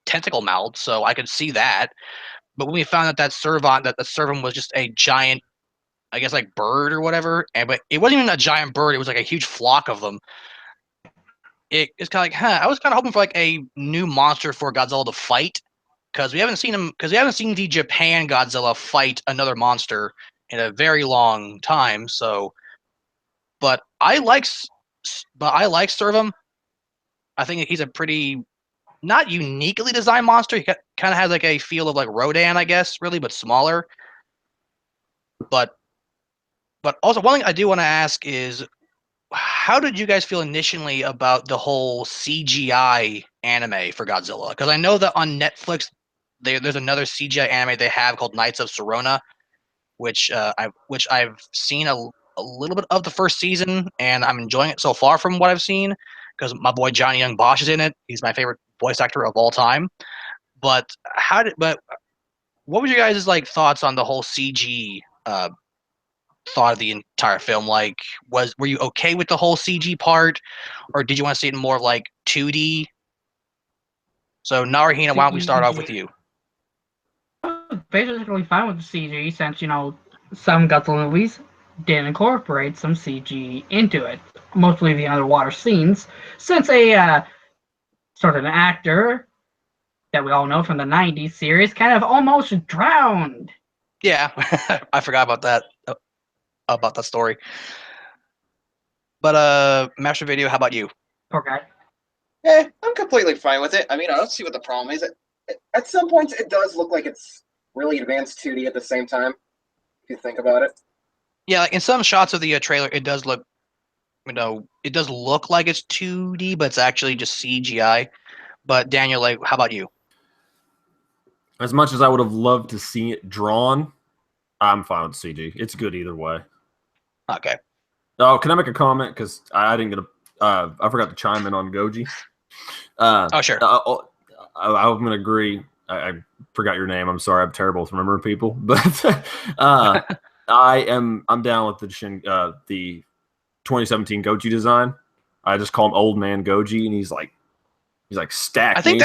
tentacle mouths, so I could see that. But when we found out that the Servum was just a giant, I guess, like bird or whatever, but it wasn't even a giant bird; it was like a huge flock of them. It's kind of like, huh? I was kind of hoping for like a new monster for Godzilla to fight, because we haven't seen the Japan Godzilla fight another monster in a very long time. So, but I like Servum. I think he's a pretty not uniquely designed monster. He kind of has like a feel of like Rodan, I guess, really, but smaller. But also one thing I do want to ask is, how did you guys feel initially about the whole CGI anime for Godzilla? Because I know that on Netflix, there's another CGI anime they have called Knights of Sirona, which I've seen a little bit of the first season, and I'm enjoying it so far from what I've seen. Because my boy Johnny Young Bosch is in it. He's my favorite voice actor of all time. But what was your guys' like thoughts on the whole CG thought of the entire film? Like, were you okay with the whole CG part, or did you want to see it in more of like 2D? So Narahina, why don't we start off with you? I was basically fine with the CG since, some Godzilla movies did incorporate some CG into it, mostly the underwater scenes, since a sort of an actor that we all know from the 90s series kind of almost drowned. Yeah, I forgot about that story. But Master Video, how about you? Poor guy. I'm completely fine with it. I mean, I don't see what the problem is. At some points, it does look like it's really advanced 2D at the same time, if you think about it. Yeah, like in some shots of the trailer, it does look, it does look like it's 2D, but it's actually just CGI. But Daniel, like, how about you? As much as I would have loved to see it drawn, I'm fine with CG. It's good either way. Okay. Oh, can I make a comment? Because I didn't get I forgot to chime in on Goji. Oh, sure. I'm going to agree. I forgot your name. I'm sorry. I'm terrible with remembering people. But I'm down with the 2017 Goji design. I just call him Old Man Goji, and he's like stacked. I think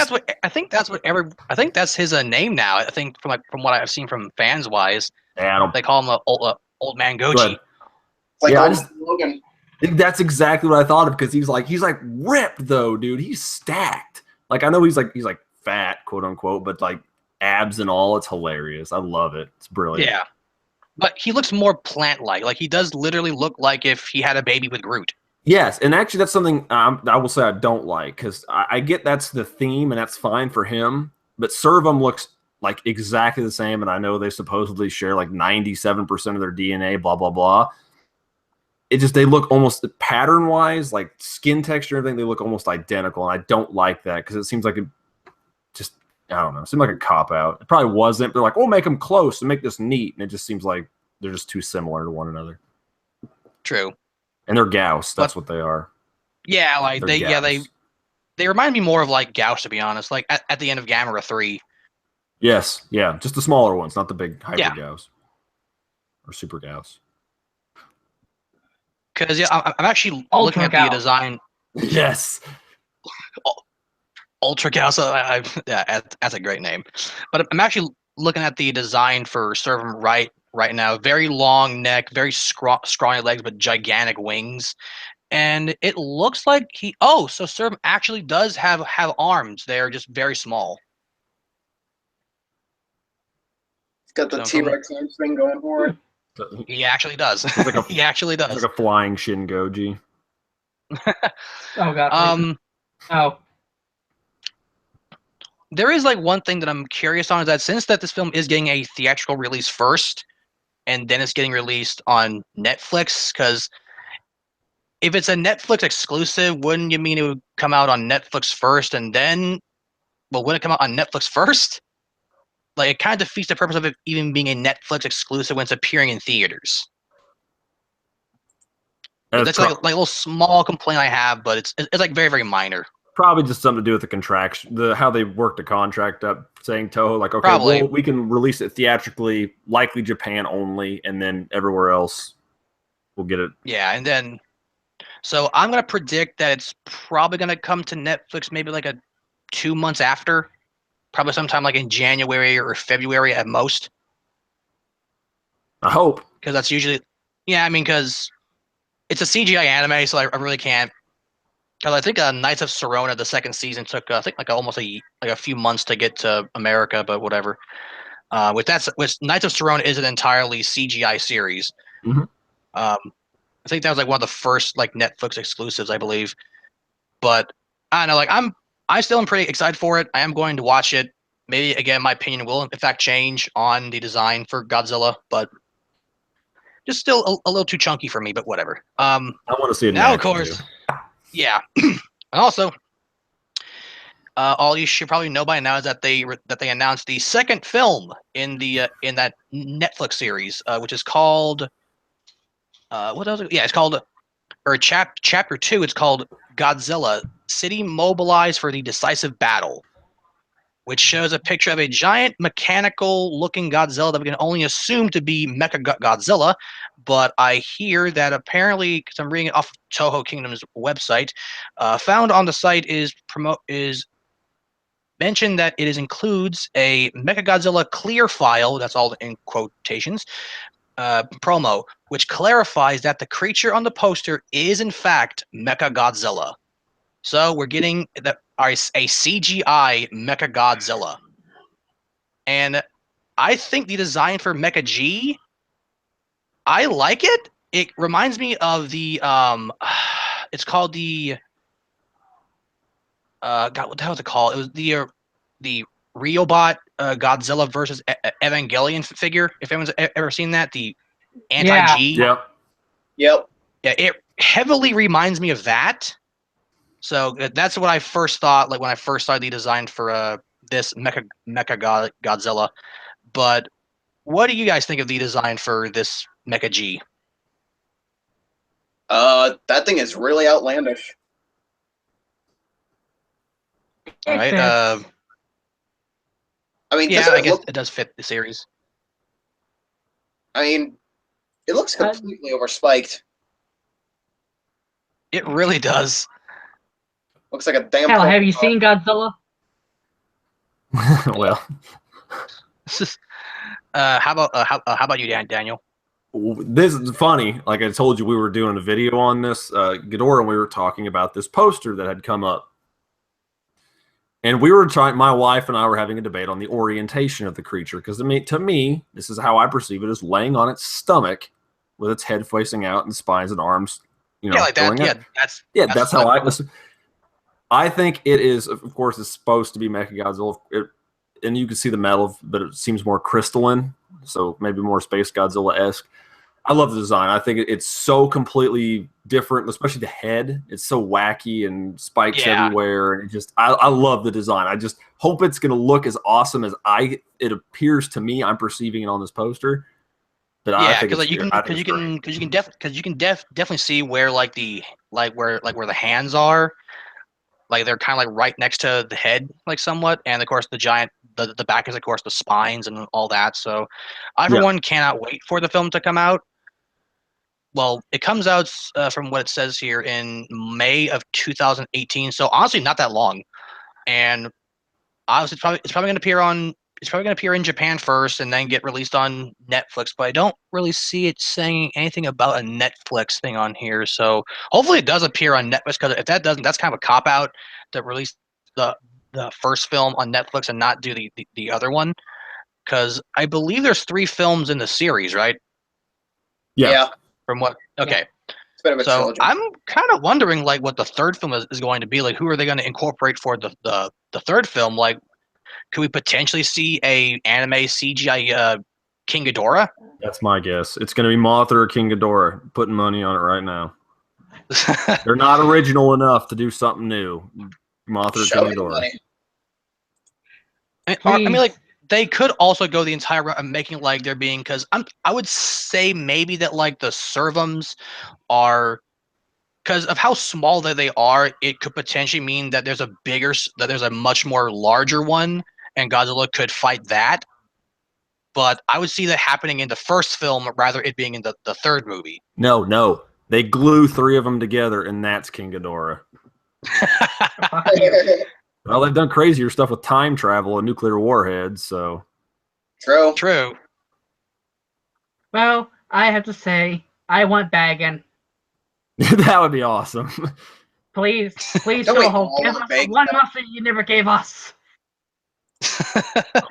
that's his name now. I think from what I've seen from fans wise, they call him old man Goji. Like Logan. That's exactly what I thought of, because he's like ripped though, dude. He's stacked. Like, I know he's like fat, quote unquote, but like abs and all. It's hilarious. I love it. It's brilliant. Yeah, but he looks more plant-like. Like, he does literally look like if he had a baby with Groot. Yes, and actually that's something I will say I don't like, because I get that's the theme and that's fine for him, but Servum looks like exactly the same, and I know they supposedly share like 97% of their DNA, blah, blah, blah. It just, they look almost pattern-wise, like skin texture and everything, they look almost identical, and I don't like that, because it seems like I don't know, it seemed like a cop-out. It probably wasn't, but they're like, we'll make them close and make this neat, and it just seems like they're just too similar to one another. True. And they're Gauss. That's what they are. Yeah, like they remind me more of like Gauss, to be honest. Like at the end of Gamera 3. Yes, yeah, just the smaller ones, not the big hyper Gauss or super Gauss. Because I'm actually looking at the design. Yes, Ultra Gauss. Yeah, that's a great name. But I'm actually looking at the design for Servum right now. Very long neck, very scrawny legs, but gigantic wings. And it looks like so Servum actually does have arms. They're just very small. It's got the T-Rex arms thing going for it. He actually does. He actually does. It's like a flying Shin Goji. Oh god. Oh. There is like one thing that I'm curious on, is that since that this film is getting a theatrical release first, and then it's getting released on Netflix, because if it's a Netflix exclusive, wouldn't you mean it would come out on Netflix first and then? Well, wouldn't it come out on Netflix first? Like, it kind of defeats the purpose of it even being a Netflix exclusive when it's appearing in theaters. That's like a little small complaint I have, but it's like very, very minor. Probably just something to do with the contract, how they worked the contract up, saying Toho, like, okay, Probably. well, we can release it theatrically, likely Japan only, and then everywhere else we'll get it. Yeah, and then, so I'm gonna predict that it's probably gonna come to Netflix maybe like 2 months after, probably sometime like in January or February at most. I hope, because that's usually, yeah, I mean, because it's a CGI anime, so I really can't. Because I think Knights of Serona, the second season, took I think like almost a few months to get to America, but whatever. With Knights of Serona is an entirely CGI series. Mhm. I think that was like one of the first like Netflix exclusives, I believe. But I don't know, like I still am pretty excited for it. I am going to watch it. Maybe again, my opinion will in fact change on the design for Godzilla, but just still a little too chunky for me. But whatever. I want to see it Now, of action, course, too. yeah, and also. All you should probably know by now is that they announced the second film in that Netflix series, which is called what else? Yeah, it's called chapter 2. It's called Godzilla: City Mobilized for the Decisive Battle, which shows a picture of a giant mechanical-looking Godzilla that we can only assume to be Mecha Godzilla. But I hear that apparently, because I'm reading it off Toho Kingdom's website, found on the site is mentioned that it includes a Mechagodzilla clear file, that's all in quotations, promo, which clarifies that the creature on the poster is in fact Mechagodzilla. So we're getting a CGI Mechagodzilla. And I think the design for Mecha G, I like it. It reminds me of the it's called the God, what the hell is it called? It was the Riobot Godzilla versus Evangelion figure. If anyone's ever seen that, the anti-G. Yep. Yep. Yeah, it heavily reminds me of that. So that's what I first thought, like when I first saw the design for this Mecha Godzilla. But what do you guys think of the design for this Mecha G? That thing is really outlandish. All right. I mean, Yeah, I guess it does fit the series. I mean, it looks completely overspiked. It really does. Looks like a damn. Hell, have you seen Godzilla? Well, how about you, Daniel? this is funny. Like I told you, we were doing a video on this, Ghidorah, and we were talking about this poster that had come up. And we were trying, my wife and I were having a debate on the orientation of the creature. Because to me, this is how I perceive it, as laying on its stomach with its head facing out and spines and arms, you know, yeah, like that. Yeah, that's how I think it is. Of course, it's supposed to be Mechagodzilla, and you can see the metal, but it seems more crystalline, so maybe more Space Godzilla-esque. I love the design. I think it's so completely different, especially the head. It's so wacky and spikes everywhere, and I love the design. I just hope it's going to look as awesome as it appears to me. I'm perceiving it on this poster. But yeah, I think because you can definitely see where where the hands are. Like they're kind of like right next to the head, like somewhat, and of course the back is of course the spines and all that. So I for one cannot wait for the film to come out. Well, it comes out from what it says here in May of 2018. So honestly, not that long. And obviously, it's probably going to appear on. It's probably going to appear in Japan first, and then get released on Netflix. But I don't really see it saying anything about a Netflix thing on here. So hopefully, it does appear on Netflix. Because if that doesn't, that's kind of a cop out to release the first film on Netflix and not do the other one. Because I believe there's 3 films in the series, right? Yeah. From what? Okay. It's a bit of a So trilogy. I'm kind of wondering, like, what the third film is going to be. Like, who are they going to incorporate for the third film? Like, could we potentially see a anime CGI King Ghidorah? That's my guess. It's going to be Mothra or King Ghidorah. Putting money on it right now. They're not original enough to do something new. Mothra Show King me the Ghidorah. money. I mean, Please. like they could also go the entire route of making like there being because I would say maybe that like the servums are because of how small that they are, it could potentially mean that there's a much more larger one, and Godzilla could fight that. But I would see that happening in the first film rather it being in the third movie. No. They glue 3 of them together, and that's King Ghidorah. Fuck you. Well, they've done crazier stuff with time travel and nuclear warheads, so. True. True. Well, I have to say, I want Baggin. That would be awesome. Please, please, Don't we Toho, all give want us the Baggin? one monster you never gave us.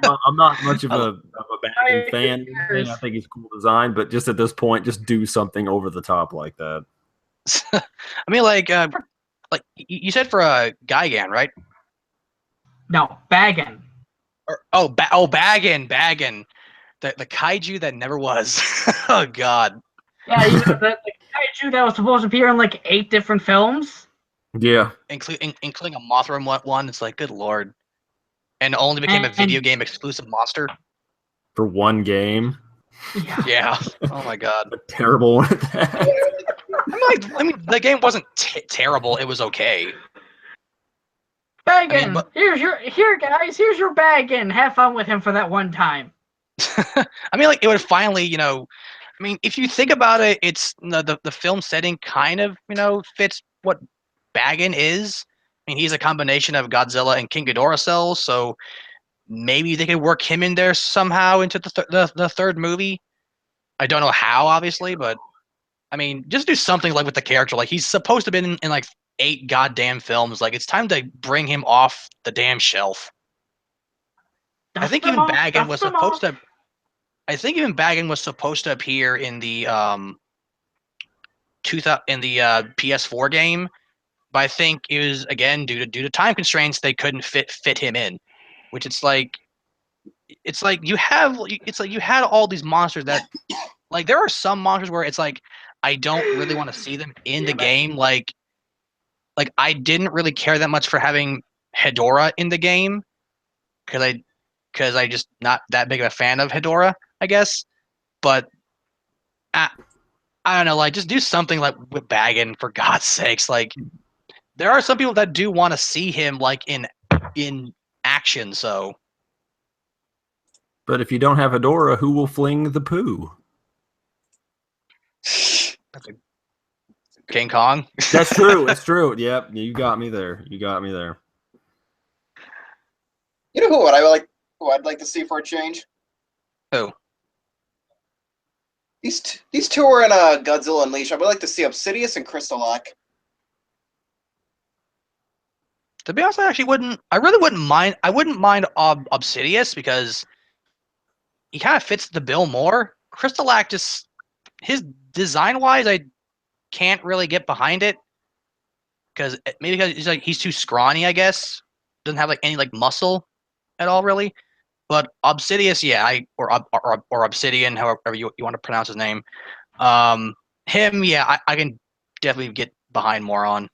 I'm not much of a Baggin fan. Years. I think he's a cool design, but just at this point, just do something over the top like that. I mean, like you said for Gigan, right? No, Baggin. Baggin, the kaiju that never was. Oh God. Yeah, you know, the kaiju that was supposed to appear in like 8 different films. Yeah. Including a Mothra one. It's like, good lord. And only became a video game exclusive monster. For one game. Yeah. Yeah. Oh my God. A terrible one at that. I mean, the game wasn't terrible. It was okay. Baggin, I mean, but- here guys, here's your Baggin. Have fun with him for that one time. I mean, like it would finally, I mean, if you think about it, it's the film setting kind of, fits what Baggin is. I mean, he's a combination of Godzilla and King Ghidorah cells, so maybe they could work him in there somehow into the third movie. I don't know how, obviously, but I mean, just do something like with the character. Like he's supposed to be in like 8 goddamn films. Like it's time to bring him off the damn shelf. I think even Baggin was supposed to. I think even Baggin was supposed to appear in the PS4 game, but I think it was again due to time constraints they couldn't fit him in. Which it's like you had all these monsters that like there are some monsters where it's like I don't really want to see them in the game. Like I didn't really care that much for having Hedorah in the game because I just not that big of a fan of Hedorah, I guess. But I don't know, like just do something like with Baggin for God's sakes. Like there are some people that do want to see him like in action. So, But if you don't have Hedorah, who will fling the poo? King Kong. That's true. It's true. Yep, you got me there. You know who I'd like to see for a change? Who? These two are in Godzilla Unleashed. I would like to see Obsidius and Crystallock. To be honest, I really wouldn't mind. I wouldn't mind Obsidius because he kind of fits the bill more. Crystallock just his design wise, I can't really get behind it because maybe because he's too scrawny. I guess doesn't have like any like muscle at all really. But Obsidius, yeah, or Obsidian, however you want to pronounce his name. Him, yeah, I can definitely get behind more on.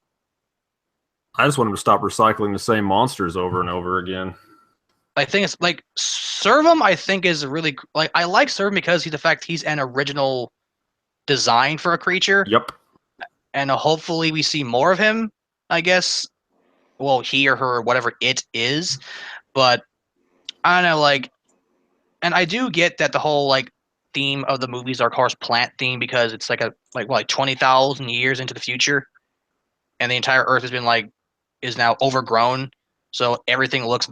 I just want him to stop recycling the same monsters over and over again. I think it's like Servum. I think is really like I like Servum because he's an original design for a creature. Yep. And hopefully we see more of him. I guess. Well, he or her, whatever it is, but I don't know. Like, and I do get that the whole like theme of the movies are, of course, plant theme because it's like 20,000 years into the future, and the entire Earth has been is now overgrown, so everything looks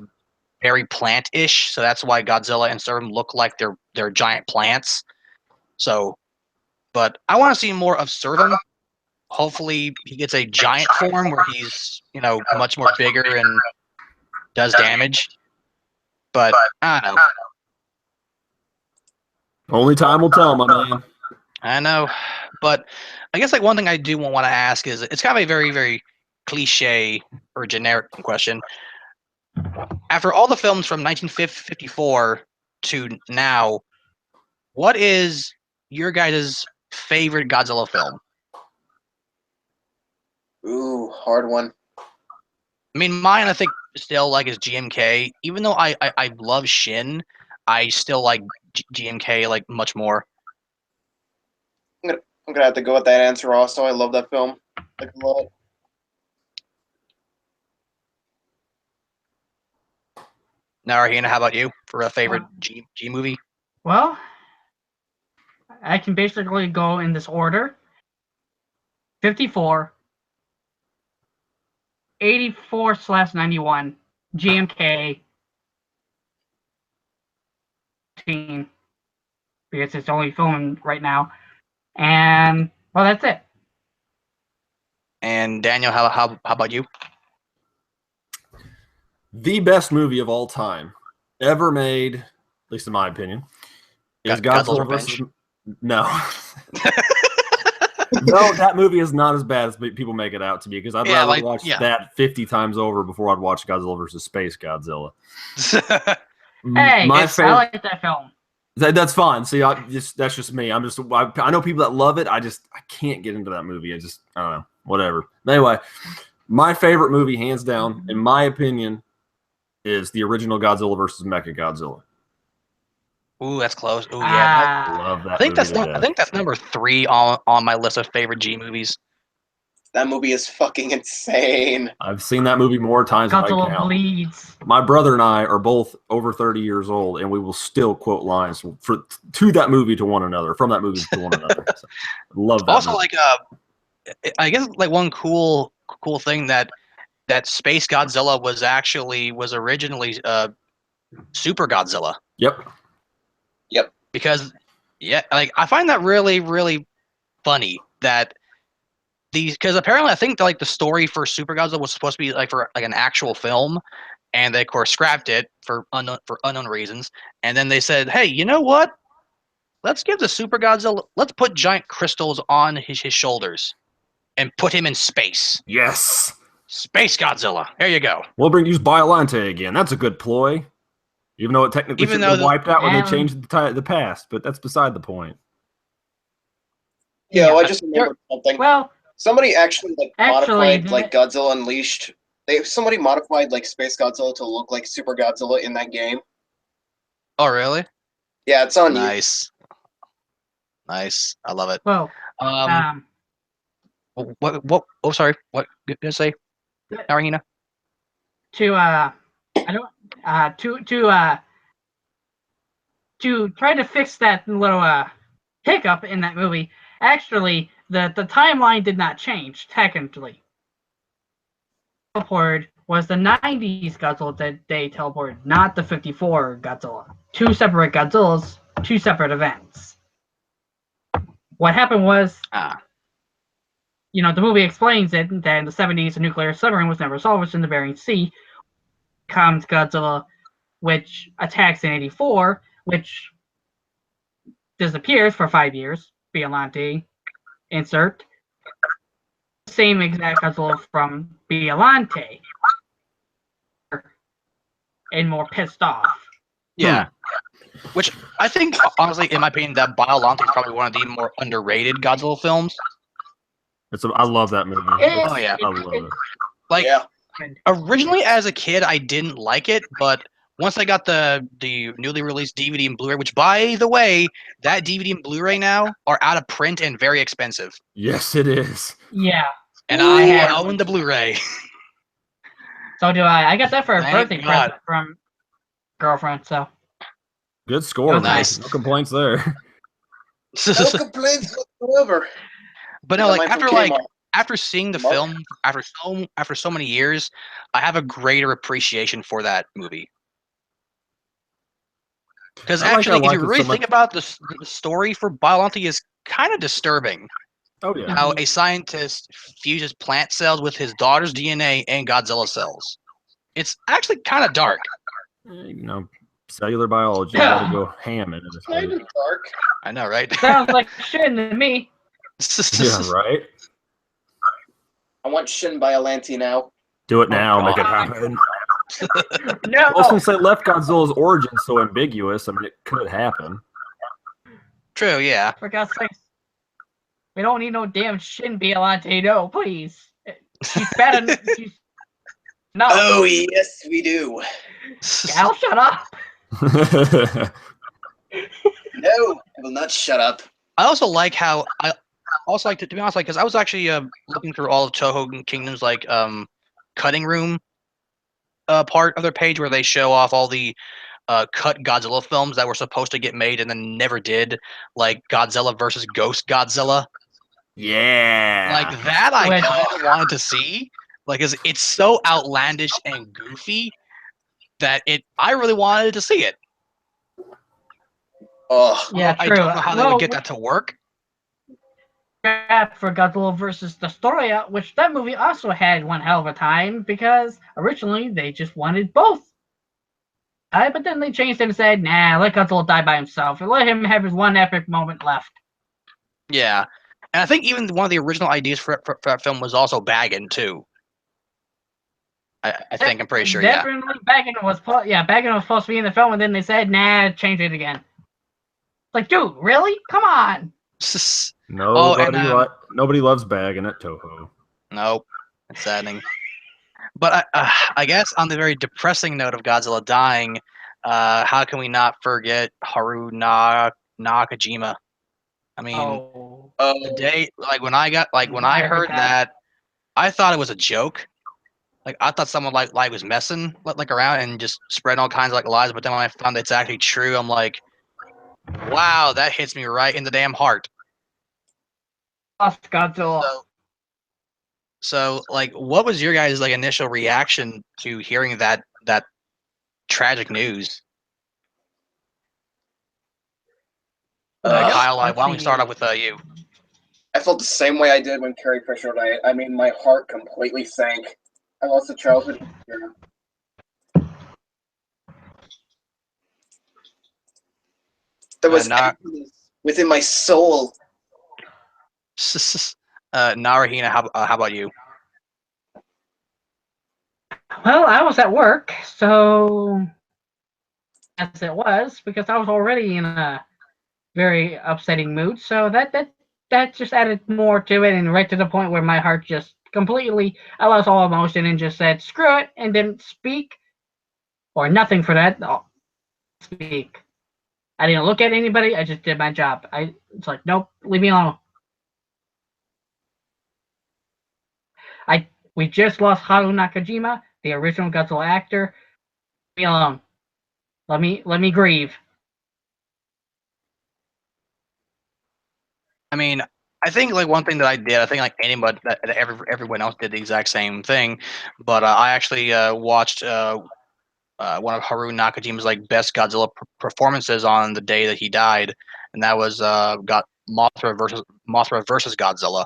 very plant-ish. So that's why Godzilla and Servum look like they're giant plants. So, but I want to see more of Servum. Hopefully, he gets a giant form where he's much more bigger and does damage. But I don't know. Only time will tell, my man. I know, but I guess one thing I do want to ask is it's kind of a very, very cliche or generic question. After all the films from 1954 to now, what is your guys' favorite Godzilla film? Ooh, hard one. I mean, mine I think still like is GMK. Even though I love Shin, I still like GMK like much more. I'm gonna have to go with that answer. Also, I love that film like a lot. Now, Rahina, how about you for a favorite G movie? Well, I can basically go in this order: 54, 84/91, GMK, because it's only filming right now, and well, that's it. And Daniel, how about you? The best movie of all time ever made, at least in my opinion, is Godzilla's Godzilla versus. Revenge? No. No, that movie is not as bad as people make it out to be, because I'd rather watch that 50 times over before I'd watch Godzilla versus Space Godzilla. Hey, my favorite, I like that film. That's fine. See, that's just me. I know people that love it. I can't get into that movie. I don't know. Whatever. Anyway, my favorite movie, hands down, in my opinion, is the original Godzilla versus Mechagodzilla. Ooh, that's close. Ooh, yeah. Love that. I think that's number 3 on my list of favorite G movies. That movie is fucking insane. I've seen that movie more times than I Godzilla count. bleeds. My brother and I are both over 30 years old, and we will still quote lines to that movie to one another, from that movie to one another. So, love that. Also, movie. I guess like one cool thing that Space Godzilla was originally Super Godzilla. Yep. Because like I find that really really funny that because apparently I think like the story for Super Godzilla was supposed to be like for like an actual film, and they of course scrapped it for unknown reasons. And then they said, hey, you know what? Let's give the Super Godzilla. Let's put giant crystals on his shoulders, and put him in space. Yes. Space Godzilla. There you go. We'll use Biollante again. That's a good ploy. Even though it technically should have been wiped out when they changed the past, but that's beside the point. Yeah, well, I just remembered something. Well, somebody actually modified like Godzilla Unleashed. Somebody modified like Space Godzilla to look like Super Godzilla in that game. Oh, really? Yeah, it's on Nice. Nice. I love it. Well, what? Oh, sorry. What did I say, Arina? To try to fix that little hiccup in that movie. Actually, the timeline did not change technically. Teleported was the 90s Godzilla that they teleported, not the 54 Godzilla. 2 separate Godzillas, 2 separate events. What happened was, the movie explains it that in the 70s a nuclear submarine was never salvaged in the Bering Sea. Comes Godzilla, which attacks in 84, which disappears for 5 years. Biollante, insert. Same exact Godzilla from Biollante. And more pissed off. Yeah. Which I think, honestly, in my opinion, that Biollante is probably one of the more underrated Godzilla films. I love that movie. I love it. Like, originally as a kid, I didn't like it, but once I got the newly released DVD and Blu-ray, which, by the way, that DVD and Blu-ray now are out of print and very expensive. Yes, it is. Yeah. And I own the Blu-ray. So do I. I got that for a birthday present from girlfriend, so. Good score. Nice. No complaints there. No complaints whatsoever. But no, after seeing the film after so many years, I have a greater appreciation for that movie. Because actually, if you really think about the story for Biollante, is kind of disturbing. Oh yeah. How a scientist fuses plant cells with his daughter's DNA and Godzilla cells. It's actually kind of dark. Cellular biology. You gotta go ham into this. Kind of dark. I know, right? Sounds like Shin to me. Yeah, right. I want Shin Biollante now. Do it now. Make it happen. No. I was gonna say left Godzilla's origin so ambiguous. I mean, it could happen. True. Yeah. For God's sake, we don't need no damn Shin Biollante. No, please. She's better. She's no. Oh yes, we do. Gal, shut up. No, I will not shut up. I also like how I also like to be honest, like because I was actually looking through all of Toho Kingdom's like cutting room part of their page where they show off all the cut Godzilla films that were supposed to get made and then never did, like Godzilla versus Ghost Godzilla. Yeah. Like that, I Which- kind of wanted to see. Like, it's so outlandish and goofy that I really wanted to see it. Oh, Yeah, I true. don't know how they would get that to work. For Godzilla versus Destroyer, which that movie also had one hell of a time because originally they just wanted both. But then they changed it and said, nah, let Godzilla die by himself and let him have his one epic moment left. Yeah, and I think even one of the original ideas for that film was also Baggin too. I think I'm pretty sure. Yeah. Definitely Baggin was supposed to be in the film, and then they said, nah, change it again. Like, dude, really? Come on. Nobody loves bagging at Toho. Nope, it's saddening. But I guess on the very depressing note of Godzilla dying, how can we not forget Haru Nakajima? I mean, Oh, the day when I heard that, I thought it was a joke. Like I thought someone like was messing like around and just spreading all kinds of like lies. But then when I found it's actually true, I'm like, wow, that hits me right in the damn heart. Godzilla. So like, what was your guys' like initial reaction to hearing that tragic news? Kyle, why don't we start off with you? I felt the same way I did when Carrie Fisher died. I mean, my heart completely sank. I lost a childhood hero. There was emptiness within my soul. Narahina, how about you? Well, I was at work, so as it was, because I was already in a very upsetting mood, so that just added more to it, and right to the point where my heart just completely, I lost all emotion and just said screw it and didn't speak, or nothing for that. Speak. I didn't look at anybody. I just did my job. It's like, nope, leave me alone. We just lost Haru Nakajima, the original Godzilla actor. Leave me alone. Let me grieve. I mean, I think like one thing that I did, I think like anybody that everyone else did the exact same thing, but I actually watched one of Haru Nakajima's like best Godzilla performances on the day that he died, and that was got Mothra versus Godzilla,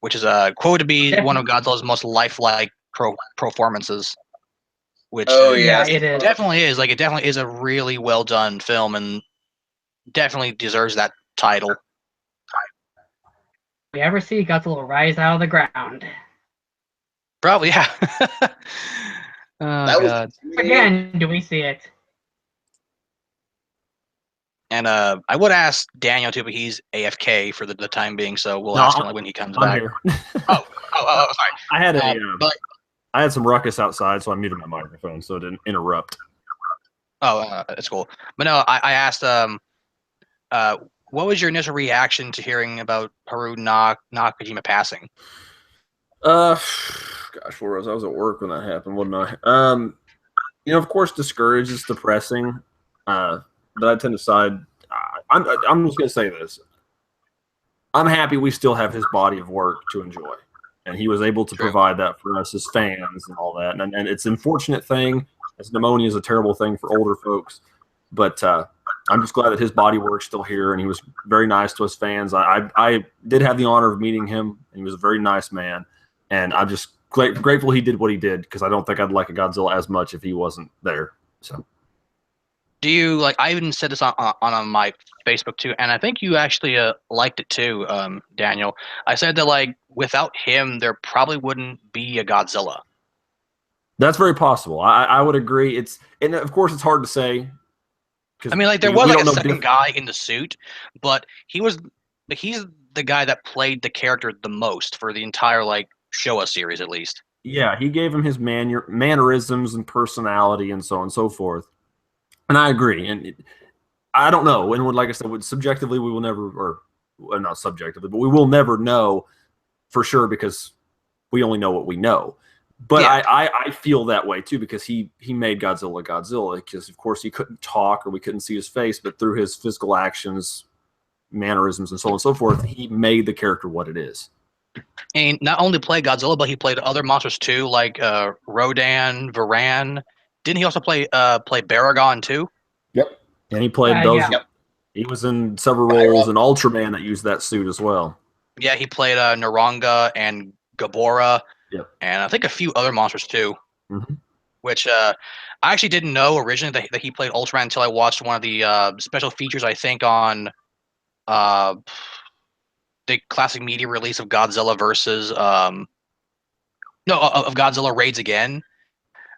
which is quoted to be one of Godzilla's most lifelike performances. Which it definitely is. Like, it definitely is a really well done film, and definitely deserves that title. We ever see Godzilla rise out of the ground? Probably, yeah. Oh god. Again, do we see it? And I would ask Daniel too, but he's AFK for the time being, so we'll ask him when he comes back. Here. oh, sorry. I had I had some ruckus outside, so I muted my microphone so it didn't interrupt. Oh, that's cool. But no, I asked what was your initial reaction to hearing about Haru Nakajima passing? Gosh, where was I? I was at work when that happened, wasn't I? Of course, discouraged. It's depressing. But I tend to side. I'm just gonna say this. I'm happy we still have his body of work to enjoy, and he was able to provide that for us as fans and all that. And it's an unfortunate thing, as pneumonia is a terrible thing for older folks. But I'm just glad that his body work's still here, and he was very nice to us fans. I did have the honor of meeting him, and he was a very nice man. And I'm just grateful he did what he did, because I don't think I'd like a Godzilla as much if he wasn't there. So. Do you like? I even said this on my Facebook too, and I think you actually liked it too, Daniel. I said that like without him, there probably wouldn't be a Godzilla. That's very possible. I would agree. And of course it's hard to say. I mean, like there was like a second guy in the suit, but he's the guy that played the character the most for the entire like Showa series at least. Yeah, he gave him his mannerisms and personality and so on and so forth. And I agree. And I don't know. And like I said, subjectively, we will never, or well, not subjectively, but we will never know for sure because we only know what we know. But Yeah. I feel that way too because he made Godzilla because of course he couldn't talk or we couldn't see his face, but through his physical actions, mannerisms, and so on and so forth, he made the character what it is. And not only played Godzilla, but he played other monsters too, like Rodan, Varan. Didn't he also play Baragon too? Yep. And he played those. Yeah. Yep. He was in several roles in Ultraman that used that suit as well. Yeah, he played Naranga and Gabora, Yep. and I think a few other monsters too. Mm-hmm. Which I actually didn't know originally that he played Ultraman until I watched one of the special features, I think, on the classic media release of Godzilla versus of Godzilla Raids Again,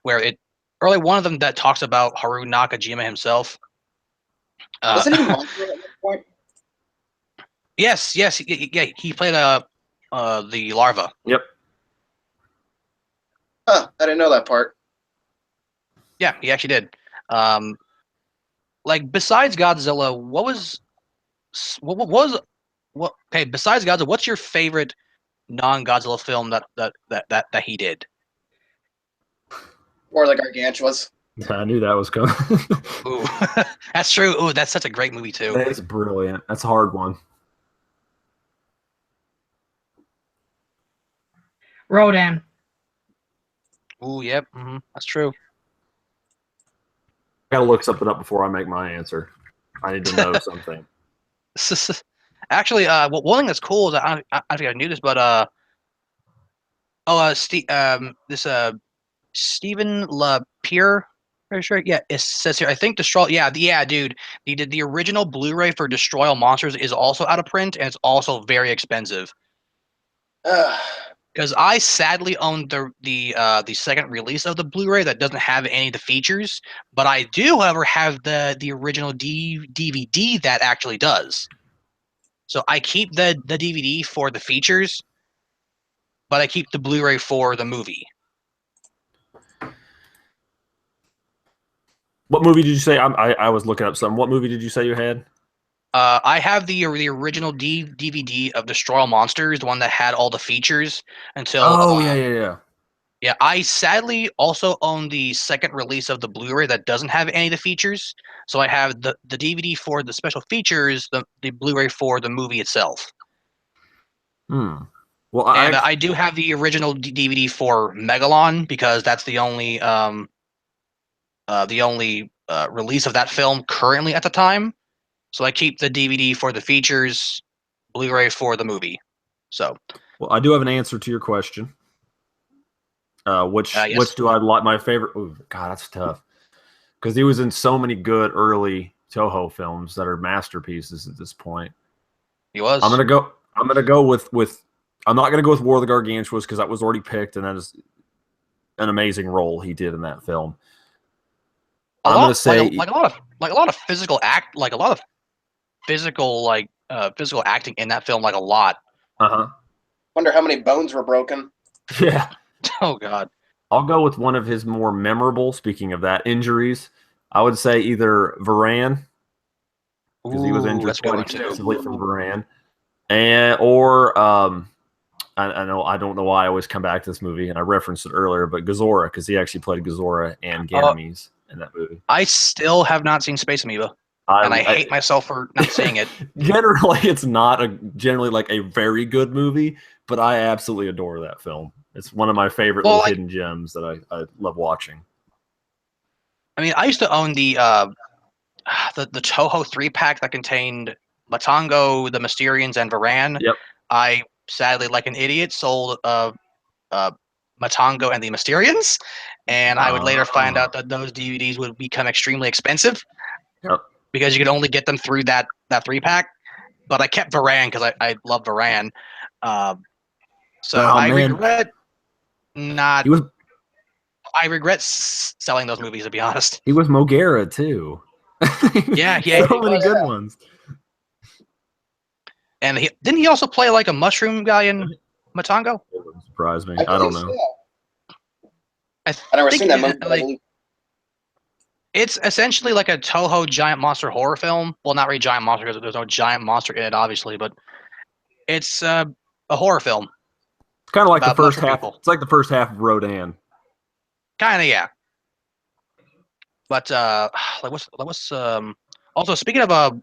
where it early one of them that talks about Haru Nakajima himself. Wasn't he Mothra at one point? Yes, yeah, he played the larva. Yep. Huh, I didn't know that part. Yeah, he actually did. Like besides Godzilla, okay, besides Godzilla, what's your favorite non-Godzilla film that he did? Or the Gargantuas. I knew that was coming. Ooh, that's true. Ooh, that's such a great movie too. It's brilliant. That's a hard one. Rodan. Ooh, yep, that's true. I gotta look something up before I make my answer. I need to know something. Actually, one thing that's cool is I think I knew this, but Stephen LaPierre, pretty sure. Yeah, it says here. I think Destroy. Yeah, dude. He did the original Blu-ray for Destroy All Monsters is also out of print, and it's also very expensive. Because I sadly own the second release of the Blu-ray that doesn't have any of the features, but I do, however, have the original DVD that actually does. So I keep the DVD for the features, but I keep the Blu-ray for the movie. What movie did you say? I was looking up something. What movie did you say you had? I have the original DVD of Destroy All Monsters, the one that had all the features until. Oh yeah. Yeah, I sadly also own the second release of the Blu-ray that doesn't have any of the features. So I have the DVD for the special features, the Blu-ray for the movie itself. Well, and I do have the original DVD for Megalon because that's the only release of that film currently at the time. So I keep the DVD for the features, Blu-ray for the movie. So. Well, I do have an answer to your question. Which do I like? My favorite? Oh God, that's tough. Because he was in so many good early Toho films that are masterpieces at this point. He was. I'm gonna go with. I'm not gonna go with War of the Gargantuas because that was already picked, and that is an amazing role he did in that film. I'm gonna say a lot of physical physical acting in that film, like a lot. Wonder how many bones were broken. Yeah. Oh God. I'll go with one of his more memorable. Speaking of that, injuries, I would say either Varan, because he was injured quite extensively from Varan, or I know I don't know why I always come back to this movie, and I referenced it earlier, but Gazora, because he actually played Gazora and Ganymedes in that movie. I still have not seen Space Amoeba, and I hate myself for not seeing it. Generally, it's not generally like a very good movie, but I absolutely adore that film. It's one of my favorite little hidden gems that I love watching. I mean, I used to own the Toho 3-pack that contained Matango, the Mysterians, and Varan. Yep. I sadly, like an idiot, sold Matango and the Mysterians, and I would later find out that those DVDs would become extremely expensive. Yep. Because you could only get them through that 3-pack. But I kept Varan because I love Varan. Regret not. I regret selling those movies, to be honest. He was Mogera too. Yeah, so many good ones. And didn't he also play like a mushroom guy in? Matango? It wouldn't surprise me. I I don't believe so, know. yeah. I I've never think seen that movie. But I like believe it's essentially like a Toho giant monster horror film. Well, not really giant monster because there's no giant monster in it, obviously, but it's a horror film It's kind of like the about first mushroom half. people. It's like the first half of Rodan. Kind of, yeah. But like what's also speaking of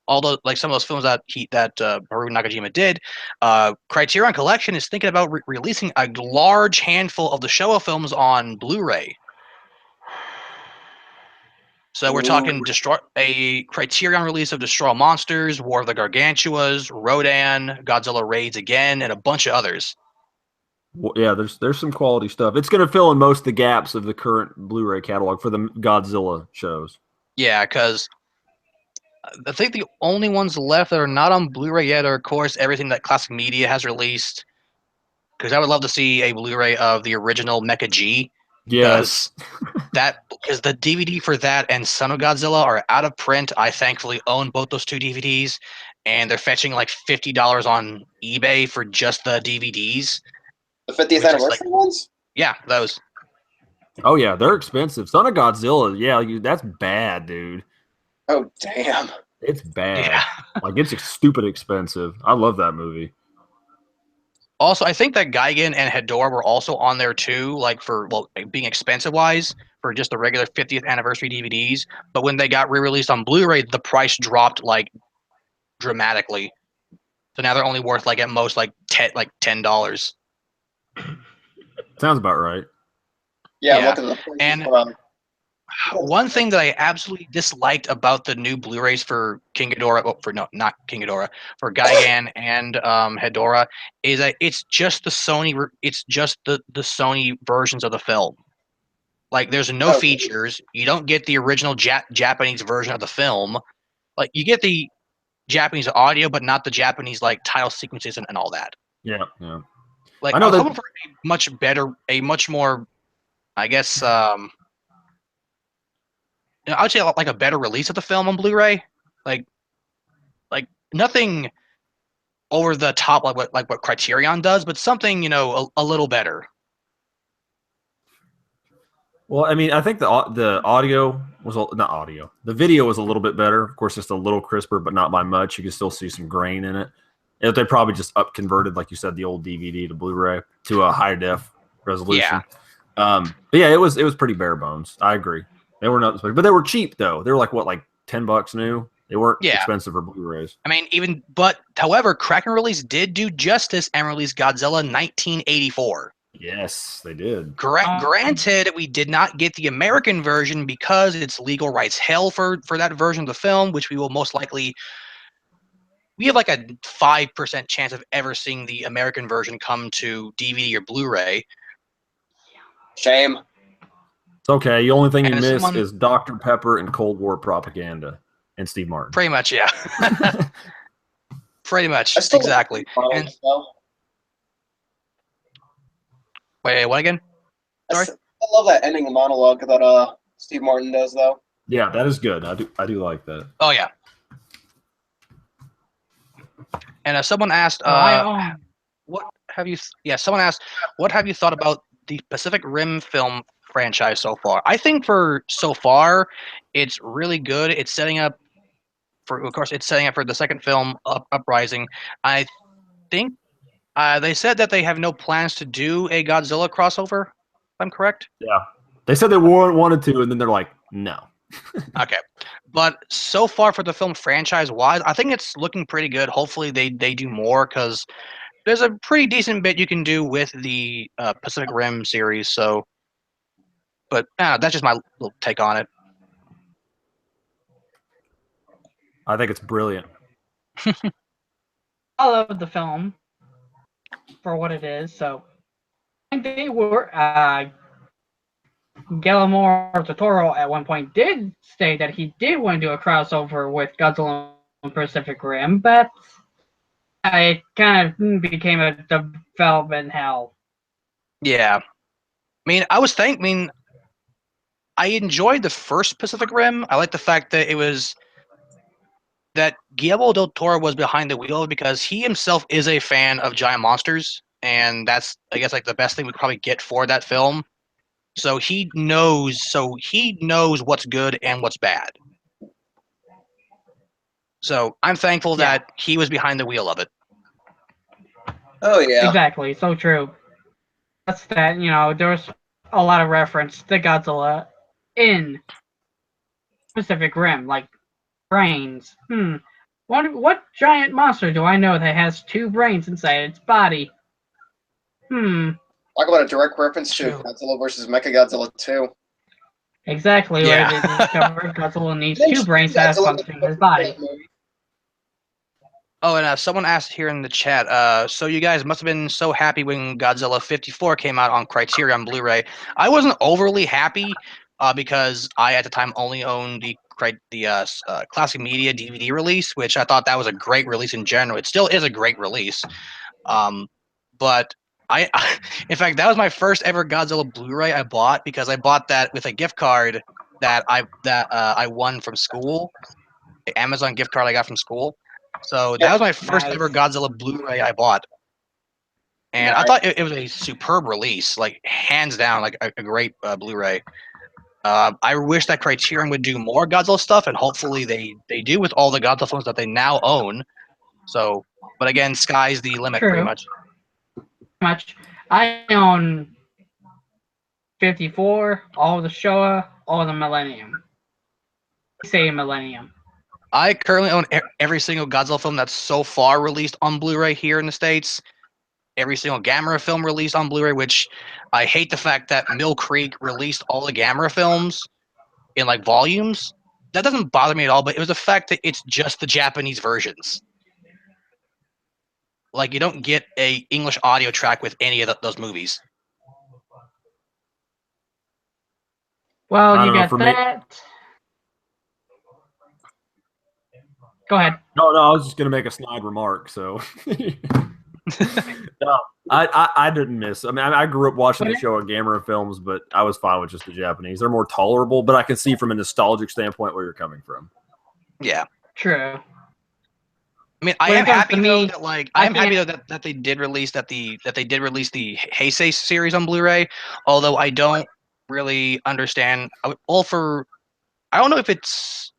all the like some of those films that Haruo Nakajima did, Criterion Collection is thinking about releasing a large handful of the Showa films on Blu-ray. So we're Ooh. talking a Criterion release of Destroy All Monsters, War of the Gargantuas, Rodan, Godzilla Raids Again, and a bunch of others. Well, yeah, there's some quality stuff. It's going to fill in most of the gaps of the current Blu-ray catalog for the Godzilla shows. Yeah, because I think the only ones left that are not on Blu-ray yet are, of course, everything that Classic Media has released. Because I would love to see a Blu-ray of the original Mecha G. Yes. Because the DVD for that and Son of Godzilla are out of print. I thankfully own both those two DVDs, and they're fetching like $50 on eBay for just the DVDs. the 50th Which is like, anniversary ones. yeah, those. Oh yeah, they're expensive. Son of Godzilla, yeah, that's bad, dude. Oh damn! It's bad. Yeah. Like it's stupid expensive. I love that movie. Also, I think that Gigan and Hedorah were also on there too, like for being expensive wise for just the regular 50th anniversary DVDs. But when they got re-released on Blu-ray, the price dropped like dramatically. So now they're only worth like at most like $10. Sounds about right. Yeah, I'm Yeah. looking at the prices And for one thing that I absolutely disliked about the new Blu-rays for King Ghidorah, not King Ghidorah, for Gigan and Hedorah, is that it's just the it's just the Sony versions of the film. Like, there's no Oh. features. You don't get the original Japanese version of the film. Like, you get the Japanese audio, but not the Japanese like title sequences and all that. Yeah, yeah. Like, I I know was that. hoping for a much more, I guess, I would say like a better release of the film on Blu-ray. Like nothing over the top like what Criterion does, but something a little better. Well, I mean, I think the audio was not audio. The video was a little bit better. Of course, just a little crisper, but not by much. You can still see some grain in it. They probably just up converted, like you said, the old DVD to Blu-ray to a high def resolution. But yeah, it was pretty bare bones. I agree. They were not, but they were cheap though. They were like what, like $10 new. They weren't expensive for Blu-rays. I mean, however, Kraken Release did do justice and release Godzilla 1984. Yes, they did. Granted, we did not get the American version because it's legal rights hell for that version of the film, which we will most likely. We have like a 5% chance of ever seeing the American version come to DVD or Blu-ray. Shame. It's okay. The only thing you And miss is Dr. Pepper and Cold War propaganda and Steve Martin. Pretty much, yeah. Pretty much, I still exactly. And wait, what again? Sorry? I love that ending monologue that Steve Martin does, though. Yeah, that is good. I do like that. Oh yeah. And someone asked, what have you? Yeah, someone asked, what have you thought about the Pacific Rim film franchise so far? I think for so far, it's really good. It's setting up for the second film, Uprising. I think they said that they have no plans to do a Godzilla crossover. If I'm correct. Yeah, they said they wanted to, and then they're like, no. Okay, but so far for the film franchise-wise, I think it's looking pretty good. Hopefully, they do more because there's a pretty decent bit you can do with the Pacific Rim series. So, but that's just my little take on it. I think it's brilliant. I love the film for what it is. So, I think they were Guillermo del Toro at one point did state that he did want to do a crossover with Godzilla and Pacific Rim, but it kind of became a development hell. Yeah, I enjoyed the first Pacific Rim. I like the fact that that Guillermo del Toro was behind the wheel because he himself is a fan of giant monsters and that's I guess like the best thing we could probably get for that film. So he knows. So he knows what's good and what's bad. So I'm thankful Yeah. that he was behind the wheel of it. Oh yeah. Exactly, so true. That's that, there was a lot of reference to Godzilla in Pacific Rim, like brains. What giant monster do I know that has 2 brains inside its body? Talk about a direct reference to True. Godzilla versus Mechagodzilla 2. Exactly, Yeah. where they discovered Godzilla needs Then 2 brains to have Godzilla function in his body. Oh, and someone asked here in the chat. So you guys must have been so happy when Godzilla 54 came out on Criterion Blu-ray. I wasn't overly happy because I at the time only owned the Classic Media DVD release, which I thought that was a great release in general. It still is a great release. But I in fact, that was my first ever Godzilla Blu-ray I bought because I bought that with a gift card that I won from school, the Amazon gift card I got from school. So that was my first ever Godzilla Blu-ray I bought, and I thought it was a superb release, like hands down, like a great Blu-ray. I wish that Criterion would do more Godzilla stuff, and hopefully they do with all the Godzilla films that they now own. So, but again, sky's the limit, pretty True. much. I own 54, all of the Showa, all of the Millennium. Say Millennium. I currently own every single Godzilla film that's so far released on Blu-ray here in the States. Every single Gamera film released on Blu-ray, which I hate the fact that Mill Creek released all the Gamera films in like volumes. That doesn't bother me at all, but it was the fact that it's just the Japanese versions. Like you don't get a English audio track with any of those movies. Well, I you don't know, got for me- that. Go ahead. No, I was just gonna make a snide remark. So, no, I didn't miss. I mean, I grew up watching the show of Gamera films, but I was fine with just the Japanese. They're more tolerable, but I can see from a nostalgic standpoint where you're coming from. Yeah. True. I mean, I When it am comes happy to though me, that like I I am happy though can't- that they did release the Heisei series on Blu-ray. Although I don't really understand. I don't know if it's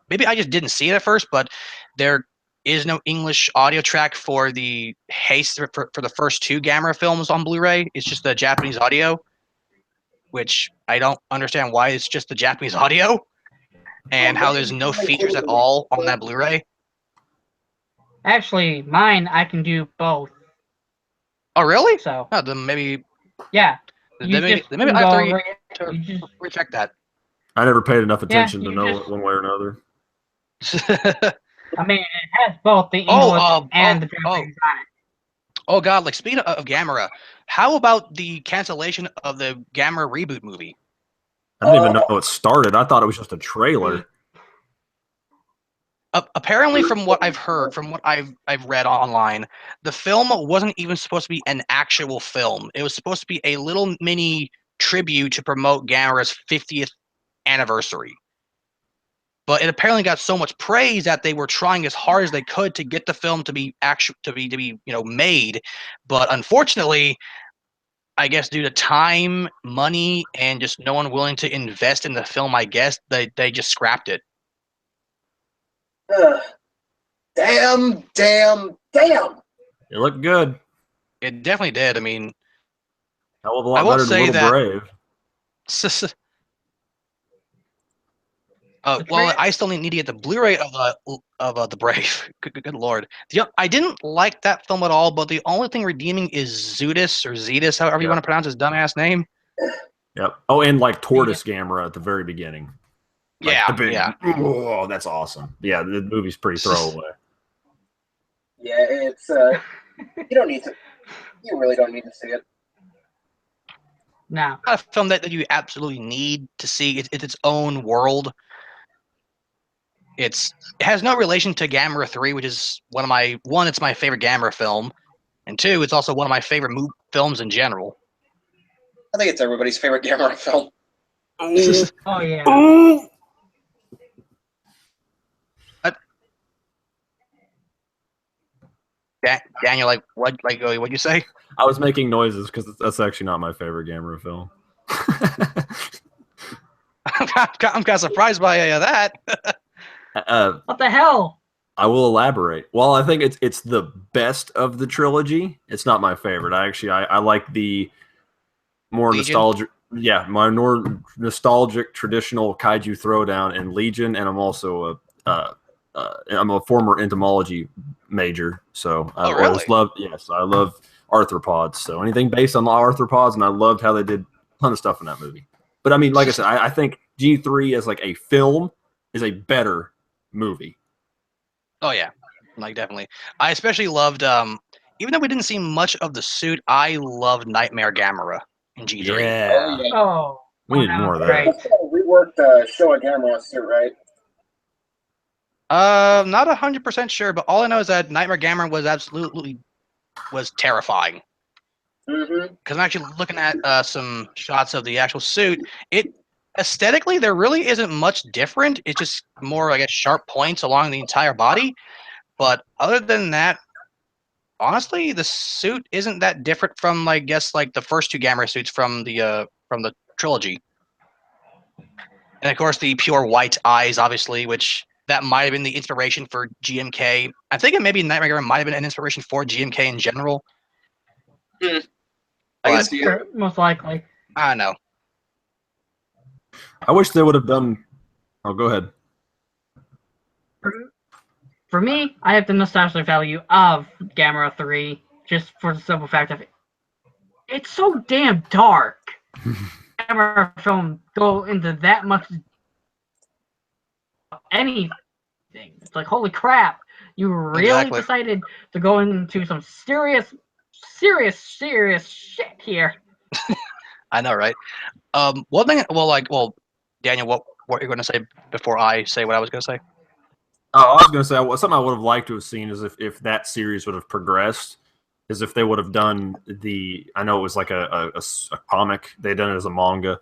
maybe I just didn't see it at first, but there is no English audio track for the Heisei for the first 2 Gamera films on Blu-ray. It's just the Japanese audio, which I don't understand why it's just the Japanese audio and how there's no features at all on that Blu-ray. Actually, mine, I can do both. Oh, really? So, Oh, then maybe yeah. then You maybe, just then maybe can I have go to, over to you just, recheck that. I never paid enough attention to you know just- one way or another. I mean, it has both the English and the Japanese on it. Oh God! Like speaking of Gamera, how about the cancellation of the Gamera reboot movie? I didn't even know it started. I thought it was just a trailer. Apparently, from what I've heard, from what I've read online, the film wasn't even supposed to be an actual film. It was supposed to be a little mini tribute to promote Gamera's 50th anniversary. But it apparently got so much praise that they were trying as hard as they could to get the film to be made. But unfortunately, I guess due to time, money, and just no one willing to invest in the film, I guess they just scrapped it. Damn. It looked good. It definitely did. I mean, Hell of a I lot will better than say Little that- Brave. Well, I still need to get the Blu-ray of the Brave. Good lord, I didn't like that film at all. But the only thing redeeming is Zudis or Zetus, however you want to pronounce his dumbass name. Yep. Oh, and like Tortoise Gamera at the very beginning. Like Yeah, the big, yeah. Oh, that's awesome. Yeah, the movie's pretty throwaway. Yeah, it's you really don't need to see it. No. Not a film that you absolutely need to see. It's its own world. It has no relation to Gamera 3, which is it's my favorite Gamera film, and 2, it's also one of my favorite films in general. I think it's everybody's favorite Gamera film. Oh yeah. Daniel, like what'd you say? I was making noises because that's actually not my favorite Gamera film. I'm kind of surprised by that. What the hell? I will elaborate. Well, I think it's the best of the trilogy. It's not my favorite. I like the more Legion? nostalgic. Yeah, my more nostalgic traditional kaiju throwdown in Legion, and I'm also I'm a former entomology major, so I Oh, always really? I love arthropods. So anything based on the arthropods, and I loved how they did a ton of stuff in that movie. But I mean, like I said, I think G3 as like a film is a better movie. Oh yeah, like definitely. I especially loved even though we didn't see much of the suit, I loved Nightmare Gamera in G3. Oh Yeah, yeah. Oh, we need that more was of great. that. Reworked Showa Gamera suit, right? Not 100% sure, but all I know is that Nightmare Gamera was terrifying. Mm-hmm. Because I'm actually looking at some shots of the actual suit. It aesthetically there really isn't much different. It's just more, I guess, sharp points along the entire body. But other than that, honestly, the suit isn't that different from, I guess, like the first two Gamera suits from the trilogy. And of course, the pure white eyes, obviously, which that might have been the inspiration for GMK. I think it maybe Nightmare Gamera might have been an inspiration for GMK in general. I But can see it. Sure, most likely. I don't know. I wish they would have done. Oh, go ahead. For me, I have the nostalgic value of Gamera 3, just for the simple fact of it's so damn dark. Gamera film go into that much anything. It's like, holy crap, you really Exactly. decided to go into some serious shit here. I know, right? One thing. Well, Daniel, what you're going to say before I say what I was going to say? Oh, I was going to say something I would have liked to have seen is if that series would have progressed, is if they would have done the. I know it was like a comic. They done it as a manga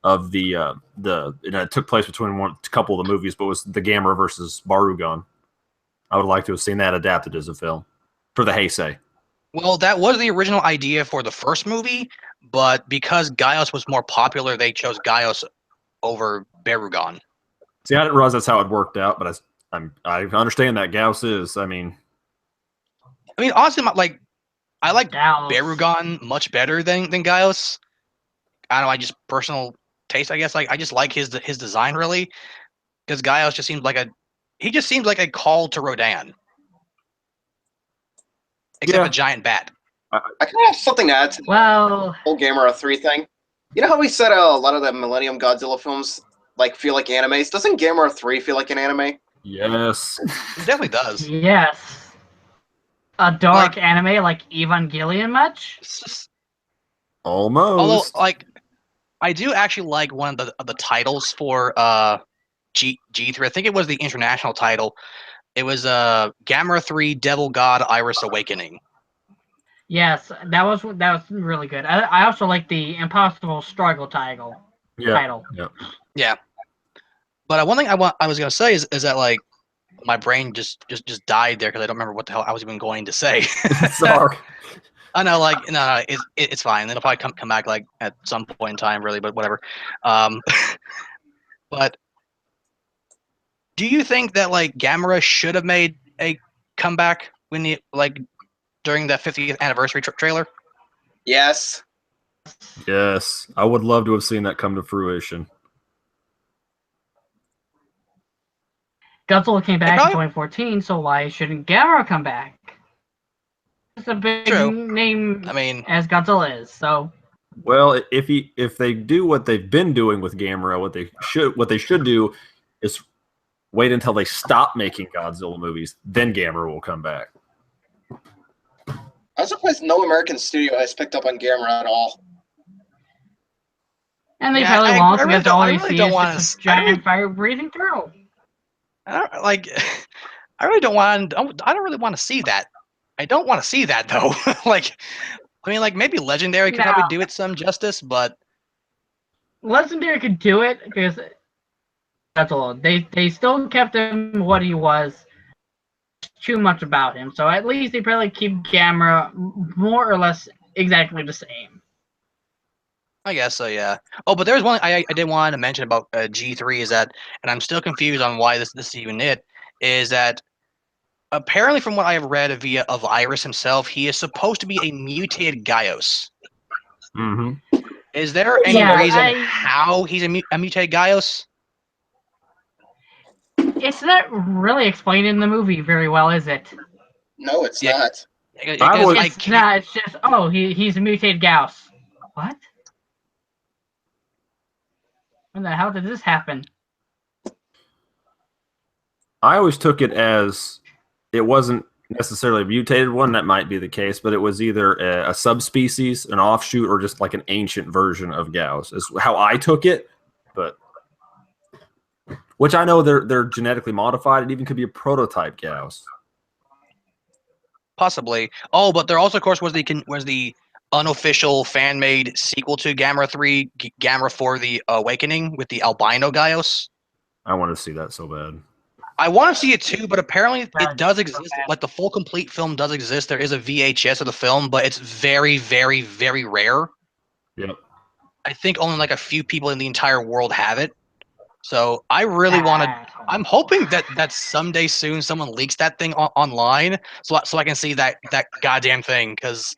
of it took place between a couple of the movies, but it was the Gamera versus Barugon. I would like to have seen that adapted as a film for the Heisei. Well, that was the original idea for the first movie, but because Gaius was more popular, they chose Gaius over Barugon. See, I didn't realize that's how it worked out, but I understand that Gauss is. I mean, honestly, I like Dallas. Barugon much better than Gaius. I don't know, I just personal taste, I guess. Like I just like his design really, because Gaius just seems like a call to Rodan, except Yeah. a giant bat. I kind of have something to add to the Well, whole Gamera 3 thing. You know how we said a lot of the Millennium Godzilla films like feel like animes? Doesn't Gamera 3 feel like an anime? yes. It definitely does. yes. A dark Like- anime like Evangelion much? It's just, although, Almost. like, I do actually like one of the titles for G3. I think it was the international title. It was Gamera 3 Devil God Iris Awakening. Yes, that was really good. I also like the Impossible Struggle title. Yeah. Yeah. But one thing I was gonna say is that, like, my brain just died there because I don't remember what the hell I was even going to say. Sorry. I know, like, no, it's fine. It'll probably come back, like, at some point in time, really, but whatever. But do you think that, like, Gamera should have made a comeback during the 50th anniversary trailer? Yes. Yes. I would love to have seen that come to fruition. Godzilla came back in probably- 2014, so why shouldn't Gamera come back? It's a big True. name I mean, as Godzilla is, so Well, if they do what they've been doing with Gamera, what they should do is wait until they stop making Godzilla movies, then Gamera will come back. I'm surprised no American studio has picked up on Gamera at all. and they Yeah, probably I won't really because don't- all I they really see don't is wanna just a s- I really- giant fire breathing turtle. I don't like. I really don't want. I don't really want to see that. I don't want to see that though. Like, I mean, like maybe Legendary could probably No. do it some justice, but Legendary could do it because that's all. They still kept him what he was, too much about him. So at least they probably keep Gamera more or less exactly the same. I guess so, yeah. Oh, but there's one I did want to mention about G3 is that, and I'm still confused on why this is even it, is that apparently from what I have read via of Iris himself, he is supposed to be a mutated Gaios. Mm-hmm. Is there any reason how he's a mutated Gaios? It's not really explained in the movie very well, is it? No, it's Yeah. not. It's not. It's just, oh, he's a mutated Gauss. What? When the hell did this happen? I always took it as it wasn't necessarily a mutated one. That might be the case, but it was either a subspecies, an offshoot, or just like an ancient version of Gauss. Is how I took it. But which I know they're genetically modified. It even could be a prototype Gauss. Possibly. Oh, but there also, of course, was the unofficial fan-made sequel to Gamera 3, Gamera 4: The Awakening, with the albino Gaios. I want to see that so bad. I want to see it too, but apparently it does exist. Like the full complete film does exist. There is a VHS of the film, but it's very, very, very rare. Yep. I think only like a few people in the entire world have it. So I really want to. I'm hoping that someday soon someone leaks that thing online, so I can see that goddamn thing. Because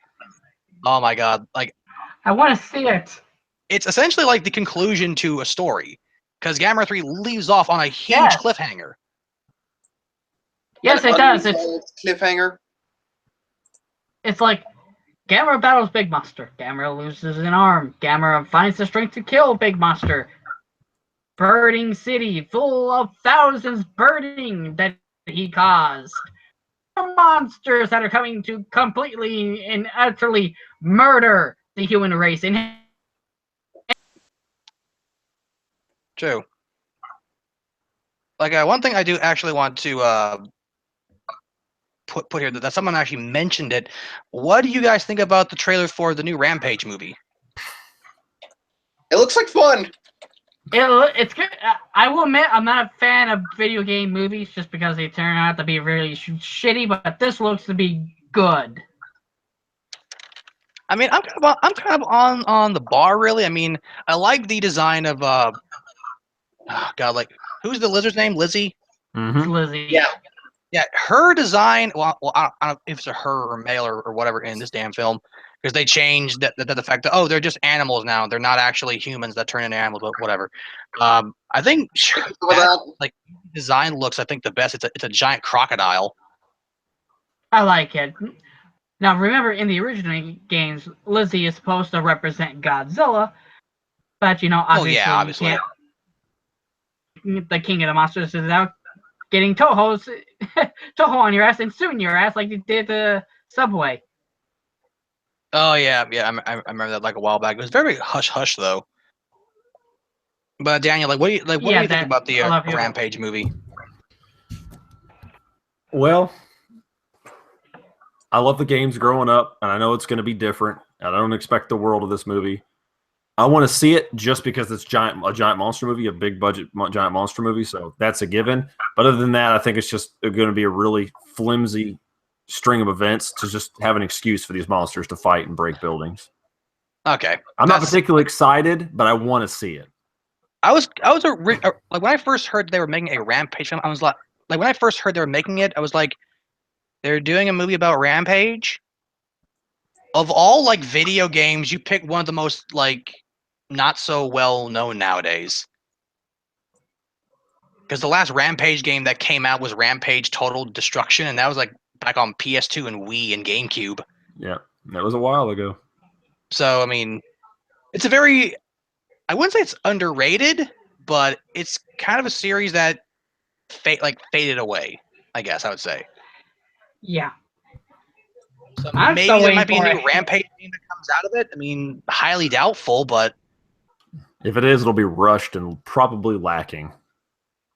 oh my god, like I want to see it. it's essentially like the conclusion to a story. Because Gamera 3 leaves off on a huge cliffhanger. Yes, it does. It's cliffhanger. It's like Gamera battles Big Monster. Gamera loses an arm. Gamera finds the strength to kill Big Monster. Burning city full of thousands burning that he caused. Monsters that are coming to completely and utterly murder the human race. And True. Like one thing I do actually want to put here that someone actually mentioned it. What do you guys think about the trailer for the new Rampage movie? It looks like fun. It's good. I will admit I'm not a fan of video game movies just because they turn out to be really shitty, but this looks to be good. I mean, I'm kind of on the bar really. I mean, I like the design of God, like who's the lizard's name? Lizzie. Mm-hmm. Lizzie. Yeah, her design. Well, I don't know if it's a her or male or whatever in this damn film, because they changed the fact that they're just animals now. They're not actually humans that turn into animals, but whatever. I think that like design looks. I think the best. It's a giant crocodile. I like it. Now remember, in the original games, Lizzie is supposed to represent Godzilla, but obviously, the King of the Monsters is out getting Toho on your ass and suing your ass like you did the Subway. Oh yeah. I remember that like a while back. It was very hush hush though. But Daniel, like, what do you think about the Rampage movie? Well, I love the games growing up, and I know it's going to be different. And I don't expect the world of this movie. I want to see it just because it's a giant monster movie, a big budget giant monster movie. So that's a given. But other than that, I think it's just going to be a really flimsy string of events to just have an excuse for these monsters to fight and break buildings. Okay, I'm not particularly excited, but I want to see it. I was like when I first heard they were making a Rampage film, I was like when I first heard they were making it, I was like, they're doing a movie about Rampage. Of all like video games, you pick one of the most like not so well known nowadays. Because the last Rampage game that came out was Rampage Total Destruction, and that was like back on PS2 and Wii and GameCube. Yeah, that was a while ago. So I mean, it's a very, I wouldn't say it's underrated, but it's kind of a series that faded away, I guess I would say. Yeah. So maybe there might be a new Rampage game that comes out of it. I mean, highly doubtful, but if it is, it'll be rushed and probably lacking.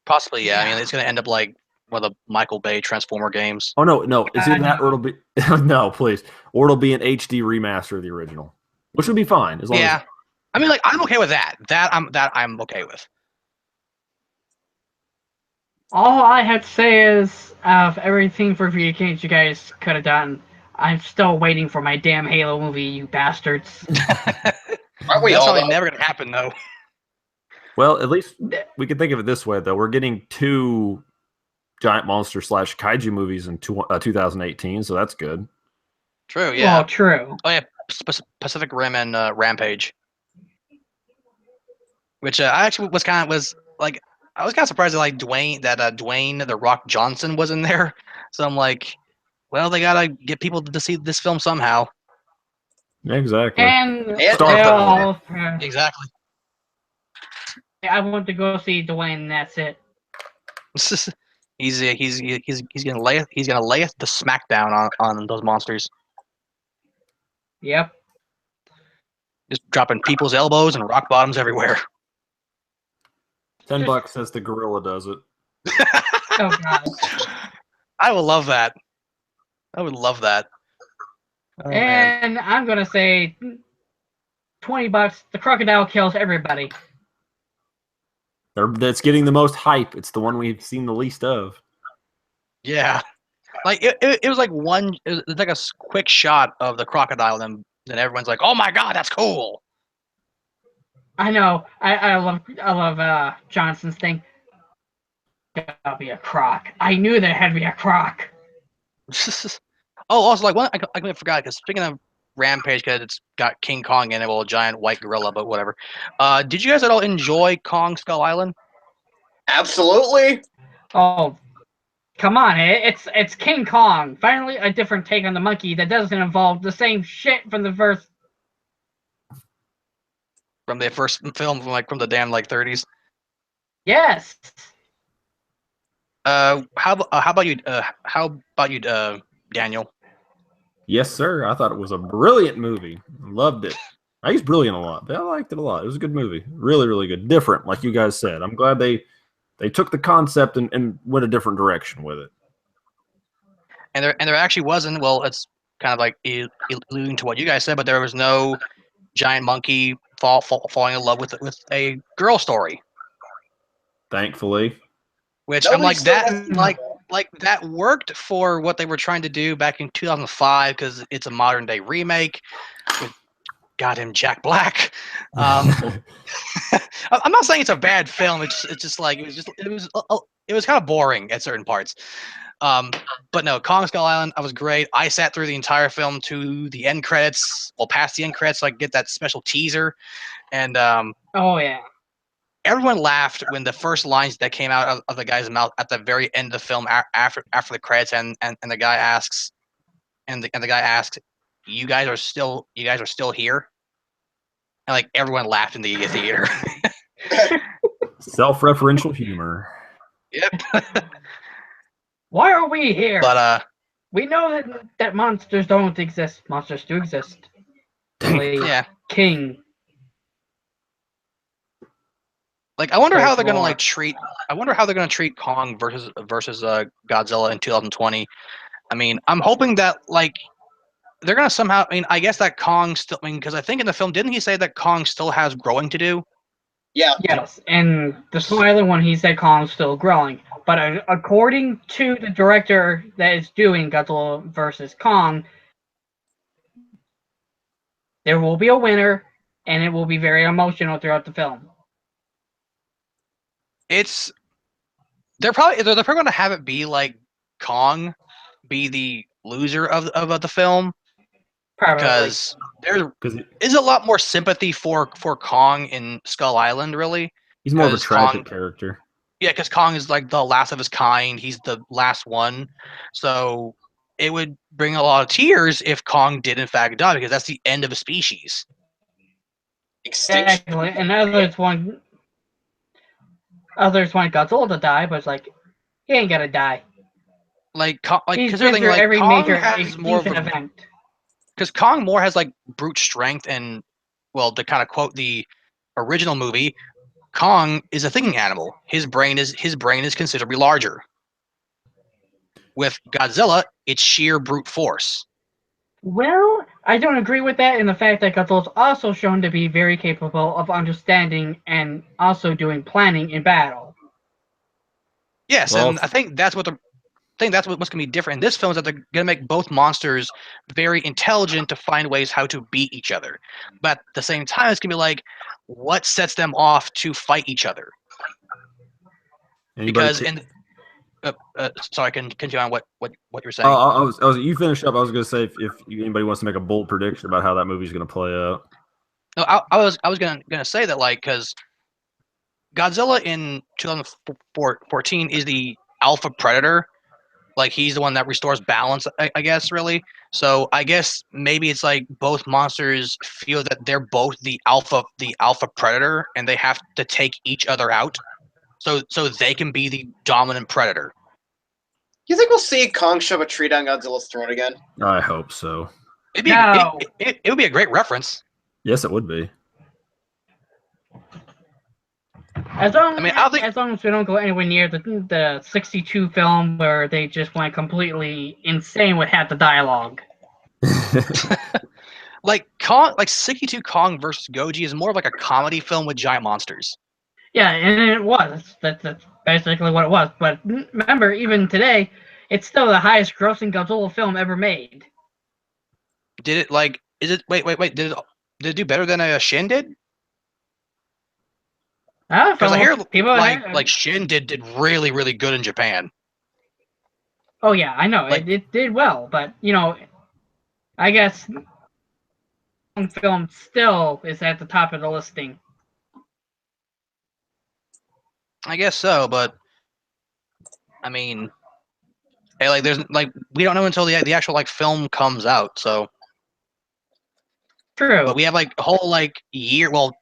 Possibly, yeah. I mean, it's going to end up like one of the Michael Bay Transformer games. Oh no! It's either that or it'll be no, please, or it'll be an HD remaster of the original, which would be fine as long as. I mean, like I'm okay with that. I'm okay with. All I had to say is, out of everything for video games you guys could have done, I'm still waiting for my damn Halo movie, you bastards. Aren't we That's all probably though? never gonna happen though. Well, at least we can think of it this way, though. We're getting 2 giant monster / kaiju movies in 2018, so that's good. True. Yeah. Well, true. Oh yeah. Pacific Rim and Rampage, which I actually was like I was kind of surprised that Dwayne the Rock Johnson was in there. So I'm like, well, they gotta get people to see this film somehow. Exactly. And Yeah, Star well, Exactly. I want to go see Dwayne, and that's it. he's gonna lay the smackdown on those monsters, Yep. just dropping people's elbows and rock bottoms everywhere. $10 says the gorilla does it. Oh god. I would love that. I would love that. Oh, man. And I'm gonna say $20. The crocodile kills everybody. That's getting the most hype. It's the one we've seen the least of. Yeah, like it was like it was like a quick shot of the crocodile, and then everyone's like, "Oh my god, that's cool." I know. I love Johnson's thing. Gotta be a croc. I knew there had to be a croc. Oh, also like one I completely forgot because speaking of Rampage, because it's got King Kong in it, well, a giant white gorilla, but whatever. Did you guys at all enjoy Kong Skull Island? Absolutely. Oh, come on! It's King Kong. Finally, a different take on the monkey that doesn't involve the same shit from the first. From the first film, from the damn 30s. Yes. How about you? How about you, Daniel? Yes, sir. I thought it was a brilliant movie. Loved it. I use brilliant a lot, but I liked it a lot. It was a good movie. Really, really good. Different, like you guys said. I'm glad they took the concept and went a different direction with it. And there actually wasn't. Well, it's kind of like alluding to what you guys said, but there was no giant monkey falling in love with a girl story. Thankfully. Which I'm Nobody like still that has- like that worked for what they were trying to do back in 2005 because it's a modern day remake with goddamn Jack Black. I'm not saying it's a bad film. It's just like it was kind of boring at certain parts. But no, Kong Skull Island, I was great. I sat through the entire film to the end credits, well, past the end credits, so I could get that special teaser. And Oh yeah. everyone laughed when the first lines that came out of the guy's mouth at the very end of the film after the credits, and the guy asks, "You guys are still here?" And like everyone laughed in the theater. Self-referential humor. Yep. Why are we here? But we know that monsters don't exist. Monsters do exist. Only yeah. King. Like I wonder how they're Great gonna lore. treat. I wonder how they're gonna treat Kong versus Godzilla in 2020. I mean, I'm hoping that they're gonna somehow. I mean, I guess that Kong still. I mean, because I think in the film, didn't he say that Kong still has growing to do? Yeah. Yes, and the Skull Island one, he said Kong's still growing. But according to the director that is doing Godzilla versus Kong, there will be a winner, and it will be very emotional throughout the film. They're probably gonna have it be like Kong be the loser of the film Probably. because there is a lot more sympathy for Kong in Skull Island, really. He's more of a 'Cause tragic Kong- character. Yeah, because Kong is like the last of his kind. He's the last one. So it would bring a lot of tears if Kong did in fact die, because that's the end of a species. Extinction. Exactly. And others want Godzilla to die, but it's like, he ain't gonna die. He's He's been through every Kong major has more of extinction a, event. because Kong more has like brute strength, and well, to kind of quote the original movie, Kong is a thinking animal. His brain is considerably larger. With Godzilla, it's sheer brute force. Well, I don't agree with that in the fact that Godzilla's also shown to be very capable of understanding and also doing planning in battle. Yes, Well, and I think that's what's going to be different in this film is that they're going to make both monsters very intelligent to find ways how to beat each other. But at the same time, it's going to be like, what sets them off to fight each other? anybody? Because in sorry, I can continue on what you were Oh, saying. I was. You finish up. I was going to say if anybody wants to make a bold prediction about how that movie's going to play out. No, I was gonna say that like because Godzilla in 2014 is the alpha predator. Like he's the one that restores balance, I guess, really. So I guess maybe it's like both monsters feel that they're both the alpha predator, and they have to take each other out, so they can be the dominant predator. You think we'll see Kong shove a tree down Godzilla's throat again? I hope so. No. It would be a great reference. Yes, it would be. As long, I mean, I don't think as long as we don't go anywhere near the 62 film where they just went completely insane with half the dialogue. like Kong, like 62 Kong versus Goji is more of like a comedy film with giant monsters. Yeah, and it was. That's basically what it was. But remember, even today, it's still the highest grossing Godzilla film ever made. Did it like? Is it? Wait. Did it do better than Shin did? Because I hear people like Shin did really good in Japan. Oh yeah, I know Like, it did well, but I guess film still is at the top of the listing. I guess so, but I mean, hey, like there's like we don't know until the actual like film comes out. So, True. but we have like a whole like year. Well,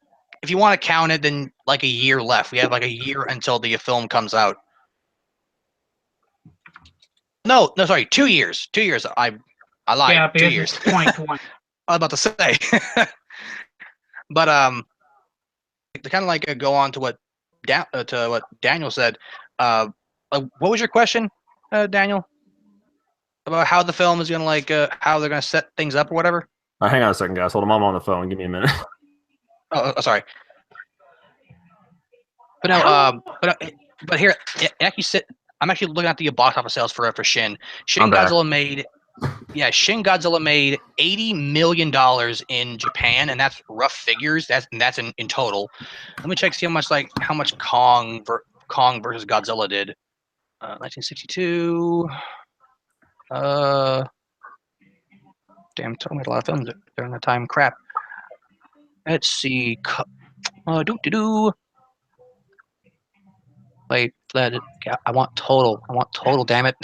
if you want to count it, then like a year left. We have like a year until the film comes out. No, sorry, 2 years. 2 years. I lied. Yeah, 2 because years. it's 2020. I was about to say. But to kind of like go on to what Daniel said. What was your question, Daniel? About how the film is gonna like how they're gonna set things up or whatever. Hang on a second, guys. Hold on, I'm on the phone. Give me a minute. Sorry. But no, but here, it actually I'm actually looking at the box office sales for Shin. I'm back. Shin Godzilla made $80 million in Japan, and that's rough figures. That's in total. Let me check see how much Kong versus Godzilla did. 1962. Damn, told me a lot of films during that time. Crap. Let's see. Wait, I want total. Damn it.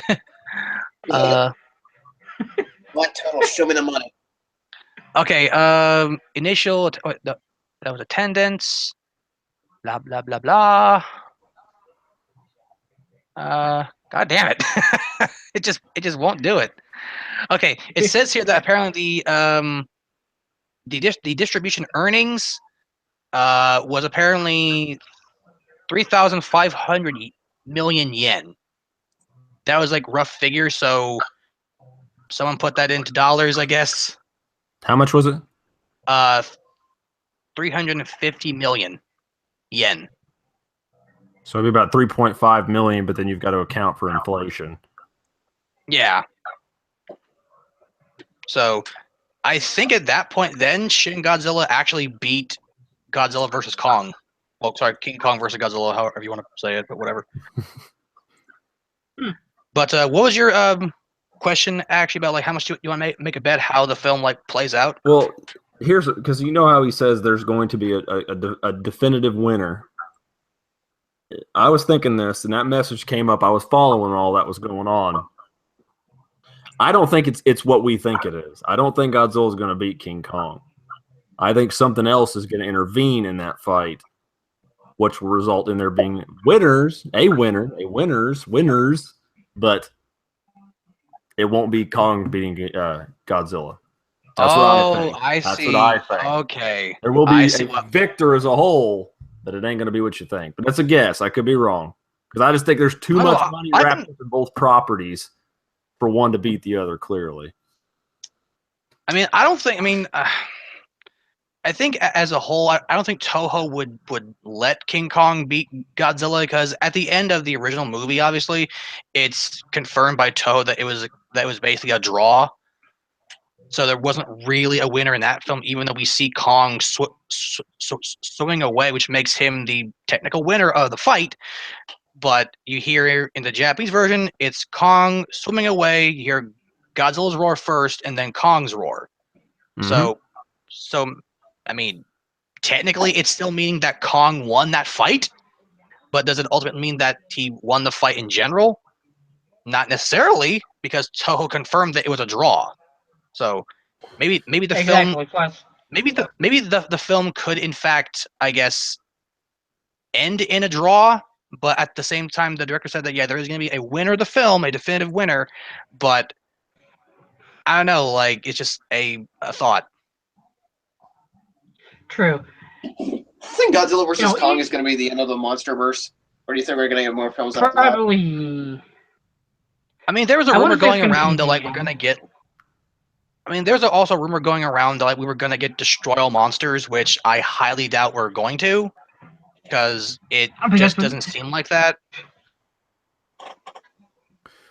What total? Show me the money. Okay. Initial. That was attendance. Blah blah blah blah. God damn it. it just won't do it. Okay. It says here that apparently the distribution earnings was apparently 3,500 million yen. That was like rough figure, so someone put that into dollars, I guess. How much was it? 350 million yen. So it'd be about 3.5 million, but then you've got to account for inflation. Yeah. So I think at that point then Shin Godzilla actually beat Godzilla versus Kong. Well, sorry, King Kong versus Godzilla, however you want to say it, but whatever. But what was your question actually about like how much do you want to make a bet how the film like plays out? Well, here's because you know how he says there's going to be a definitive winner. I was thinking this, and that message came up. I was following all that was going on. I don't think it's what we think it is. I don't think Godzilla is going to beat King Kong. I think something else is going to intervene in that fight, which will result in there being winners, but it won't be Kong beating Godzilla. That's what I think. That's what I think. Okay. There will be a victor as a whole, but it ain't going to be what you think. But that's a guess. I could be wrong. Because I just think there's too much money wrapped up in both properties for one to beat the other, clearly. I mean, I don't think. I mean, I think as a whole, I don't think Toho would let King Kong beat Godzilla because at the end of the original movie, obviously, it's confirmed by Toho that it was basically a draw. So there wasn't really a winner in that film, even though we see Kong swimming away, which makes him the technical winner of the fight. But you hear in the Japanese version, it's Kong swimming away. You hear Godzilla's roar first, and then Kong's roar. Mhm. So, I mean, technically, it's still meaning that Kong won that fight, but does it ultimately mean that he won the fight in general? Not necessarily, because Toho confirmed that it was a draw. So maybe the film Exactly. Plus, the film could in fact, I guess, end in a draw, but at the same time the director said that there is going to be a winner of the film, a definitive winner, but I don't know, like it's just a thought. true. I think Godzilla vs. You know, Kong is going to be the end of the MonsterVerse. Or do you think we're going to get more films after that? probably. I mean, there was a I rumor wouldn't say it's going gonna around that like we're continue. going to get there's also a rumor going around that like we were going to get Destroy All Monsters, which I highly doubt we're going to, because it Because just doesn't seem like that.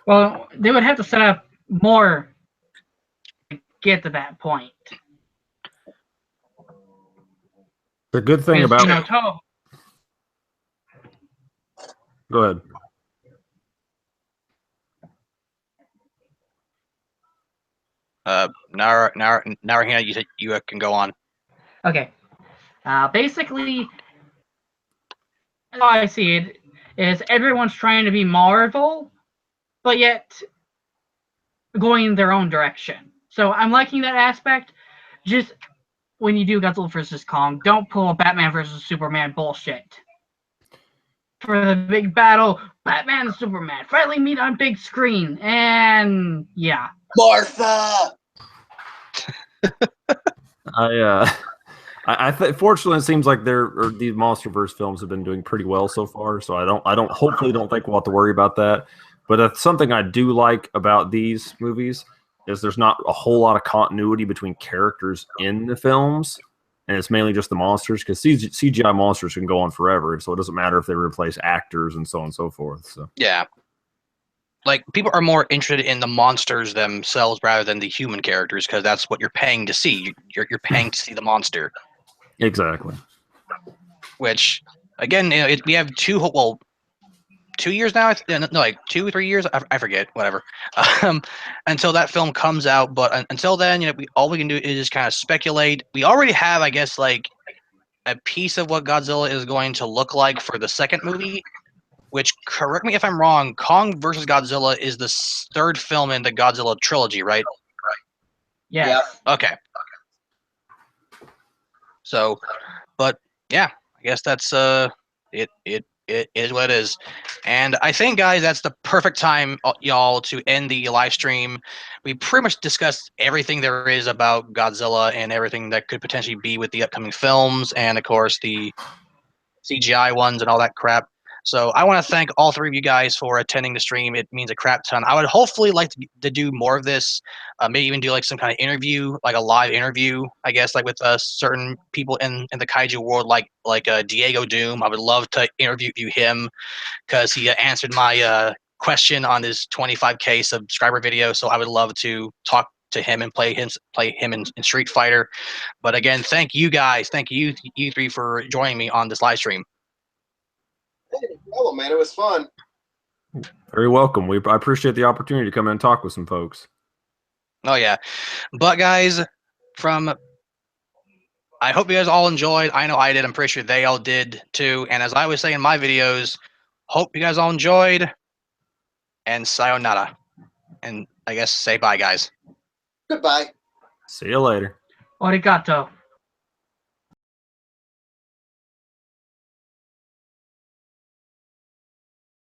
well, they would have to set up more to get to that point. The good thing Because, about Toho. go ahead. Narahina, you can go on. Okay. Basically, how I see it is everyone's trying to be Marvel, but yet going their own direction. So I'm liking that aspect. Just when you do Godzilla vs. Kong, don't pull a Batman vs. Superman bullshit. For the big battle, Batman and Superman finally meet on big screen, and yeah. Martha! I fortunately it seems like these MonsterVerse films have been doing pretty well so far, so I don't hopefully don't think we'll have to worry about that. But that's something I do like about these movies is there's not a whole lot of continuity between characters in the films, and it's mainly just the monsters because CGI monsters can go on forever, so it doesn't matter if they replace actors and so on and so forth. So Yeah. Like people are more interested in the monsters themselves rather than the human characters because that's what you're paying to see. You're paying to see the monster. exactly. Which, again, we have 2 years now. No, like 2-3 years. I forget. Whatever. Until that film comes out, but until then, all we can do is just kind of speculate. We already have, I guess, like a piece of what Godzilla is going to look like for the second movie. Which, correct me if I'm wrong, Kong versus Godzilla is the third film in the Godzilla trilogy, right? Yes. Okay. So, but yeah, I guess that's it is what it is. And I think, guys, that's the perfect time, y'all, to end the live stream. We pretty much discussed everything there is about Godzilla and everything that could potentially be with the upcoming films, and of course the CGI ones and all that crap. So I want to thank all three of you guys for attending the stream. It means a crap ton. I would hopefully like to do more of this, maybe even do like some kind of interview, like a live interview, I guess, like with certain people in the kaiju world, like Diego Doom. I would love to interview him because he answered my question on his 25K subscriber video. So I would love to talk to him and play him in Street Fighter. But again, thank you guys, thank you three for joining me on this live stream. Hey, no problem, man. It was fun. Very welcome. I appreciate the opportunity to come in and talk with some folks. Oh yeah, but guys, I hope you guys all enjoyed. I know I did. I'm pretty sure they all did too. And as I always say in my videos, hope you guys all enjoyed. And sayonara. And I guess say bye, guys. Goodbye. See you later. Arigato.